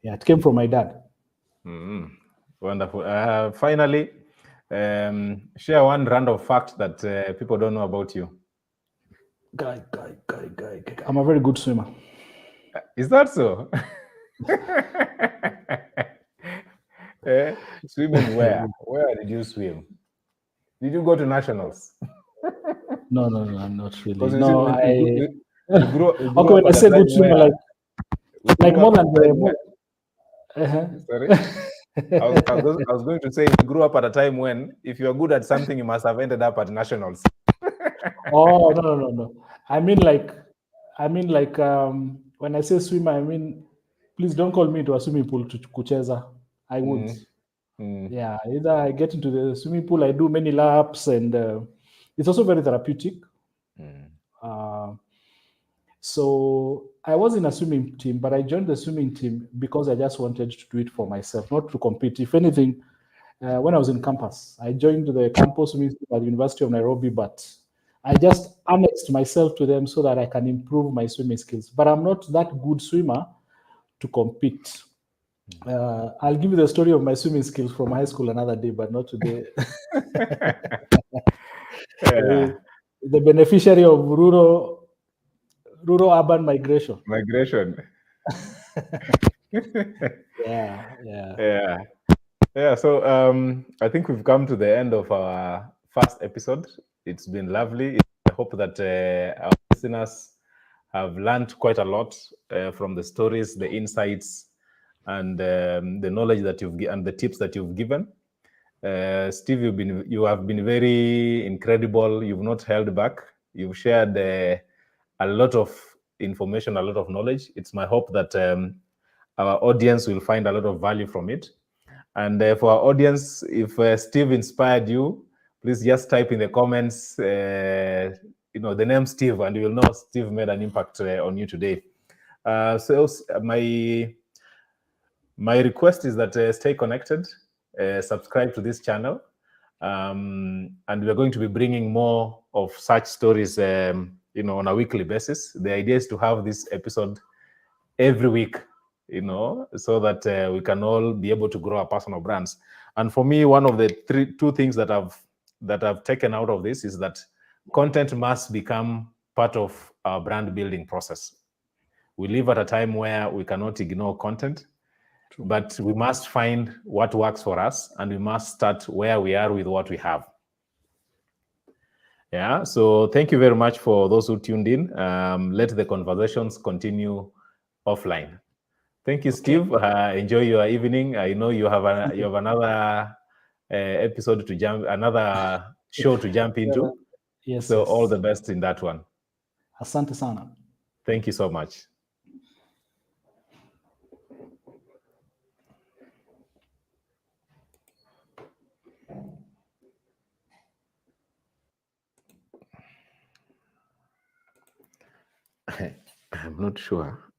Speaker 2: Yeah, it came from my dad.
Speaker 1: Wonderful. Finally, share one random fact that people don't know about you.
Speaker 2: Guy. I'm a very good swimmer.
Speaker 1: Is that so? Swimming where? Where did you swim? Did you go to nationals?
Speaker 2: No, not really.
Speaker 1: You
Speaker 2: No,
Speaker 1: you grew
Speaker 2: okay, when I say good swimmer, like more than the.
Speaker 1: Sorry? I was going to say you grew up at a time when, if you are good at something, you must have ended up at nationals.
Speaker 2: Oh, no. I mean like when I say swimmer, please don't call me to a swimming pool to kucheza. I would. Yeah, either I get into the swimming pool, I do many laps, and it's also very therapeutic. So I was in a swimming team, but I joined the swimming team because I just wanted to do it for myself, not to compete. If anything, when I was in campus, I joined the campus swimming team at the University of Nairobi, but I just annexed myself to them so that I can improve my swimming skills. But I'm not that good swimmer to compete. I'll give you the story of my swimming skills from high school another day, but not today. The beneficiary of rural-urban migration.
Speaker 1: Yeah. So I think we've come to the end of our first episode. It's been lovely. I hope that our listeners have learned quite a lot from the stories, the insights, and the knowledge that and the tips that you've given. Steve, you have been very incredible. You've not held back. You've shared a lot of information, a lot of knowledge. It's my hope that our audience will find a lot of value from it. And for our audience, if Steve inspired you, please just type in the comments, the name Steve, and you will know Steve made an impact on you today. So my request is that stay connected, subscribe to this channel, and we're going to be bringing more of such stories, on a weekly basis. The idea is to have this episode every week, so that we can all be able to grow our personal brands. And for me, one of the two things that I've taken out of this is that content must become part of our brand building process. We live at a time where we cannot ignore content. True. But we must find what works for us, and we must start where we are with what we have. Yeah, so thank you very much for those who tuned in. Let the conversations continue offline. Thank you, Steve. Enjoy your evening. I know you have another episode to jump, another show to jump into.
Speaker 2: Yes.
Speaker 1: So
Speaker 2: yes.
Speaker 1: all the best in that one.
Speaker 2: Asante sana.
Speaker 1: Thank you so much. I'm not sure.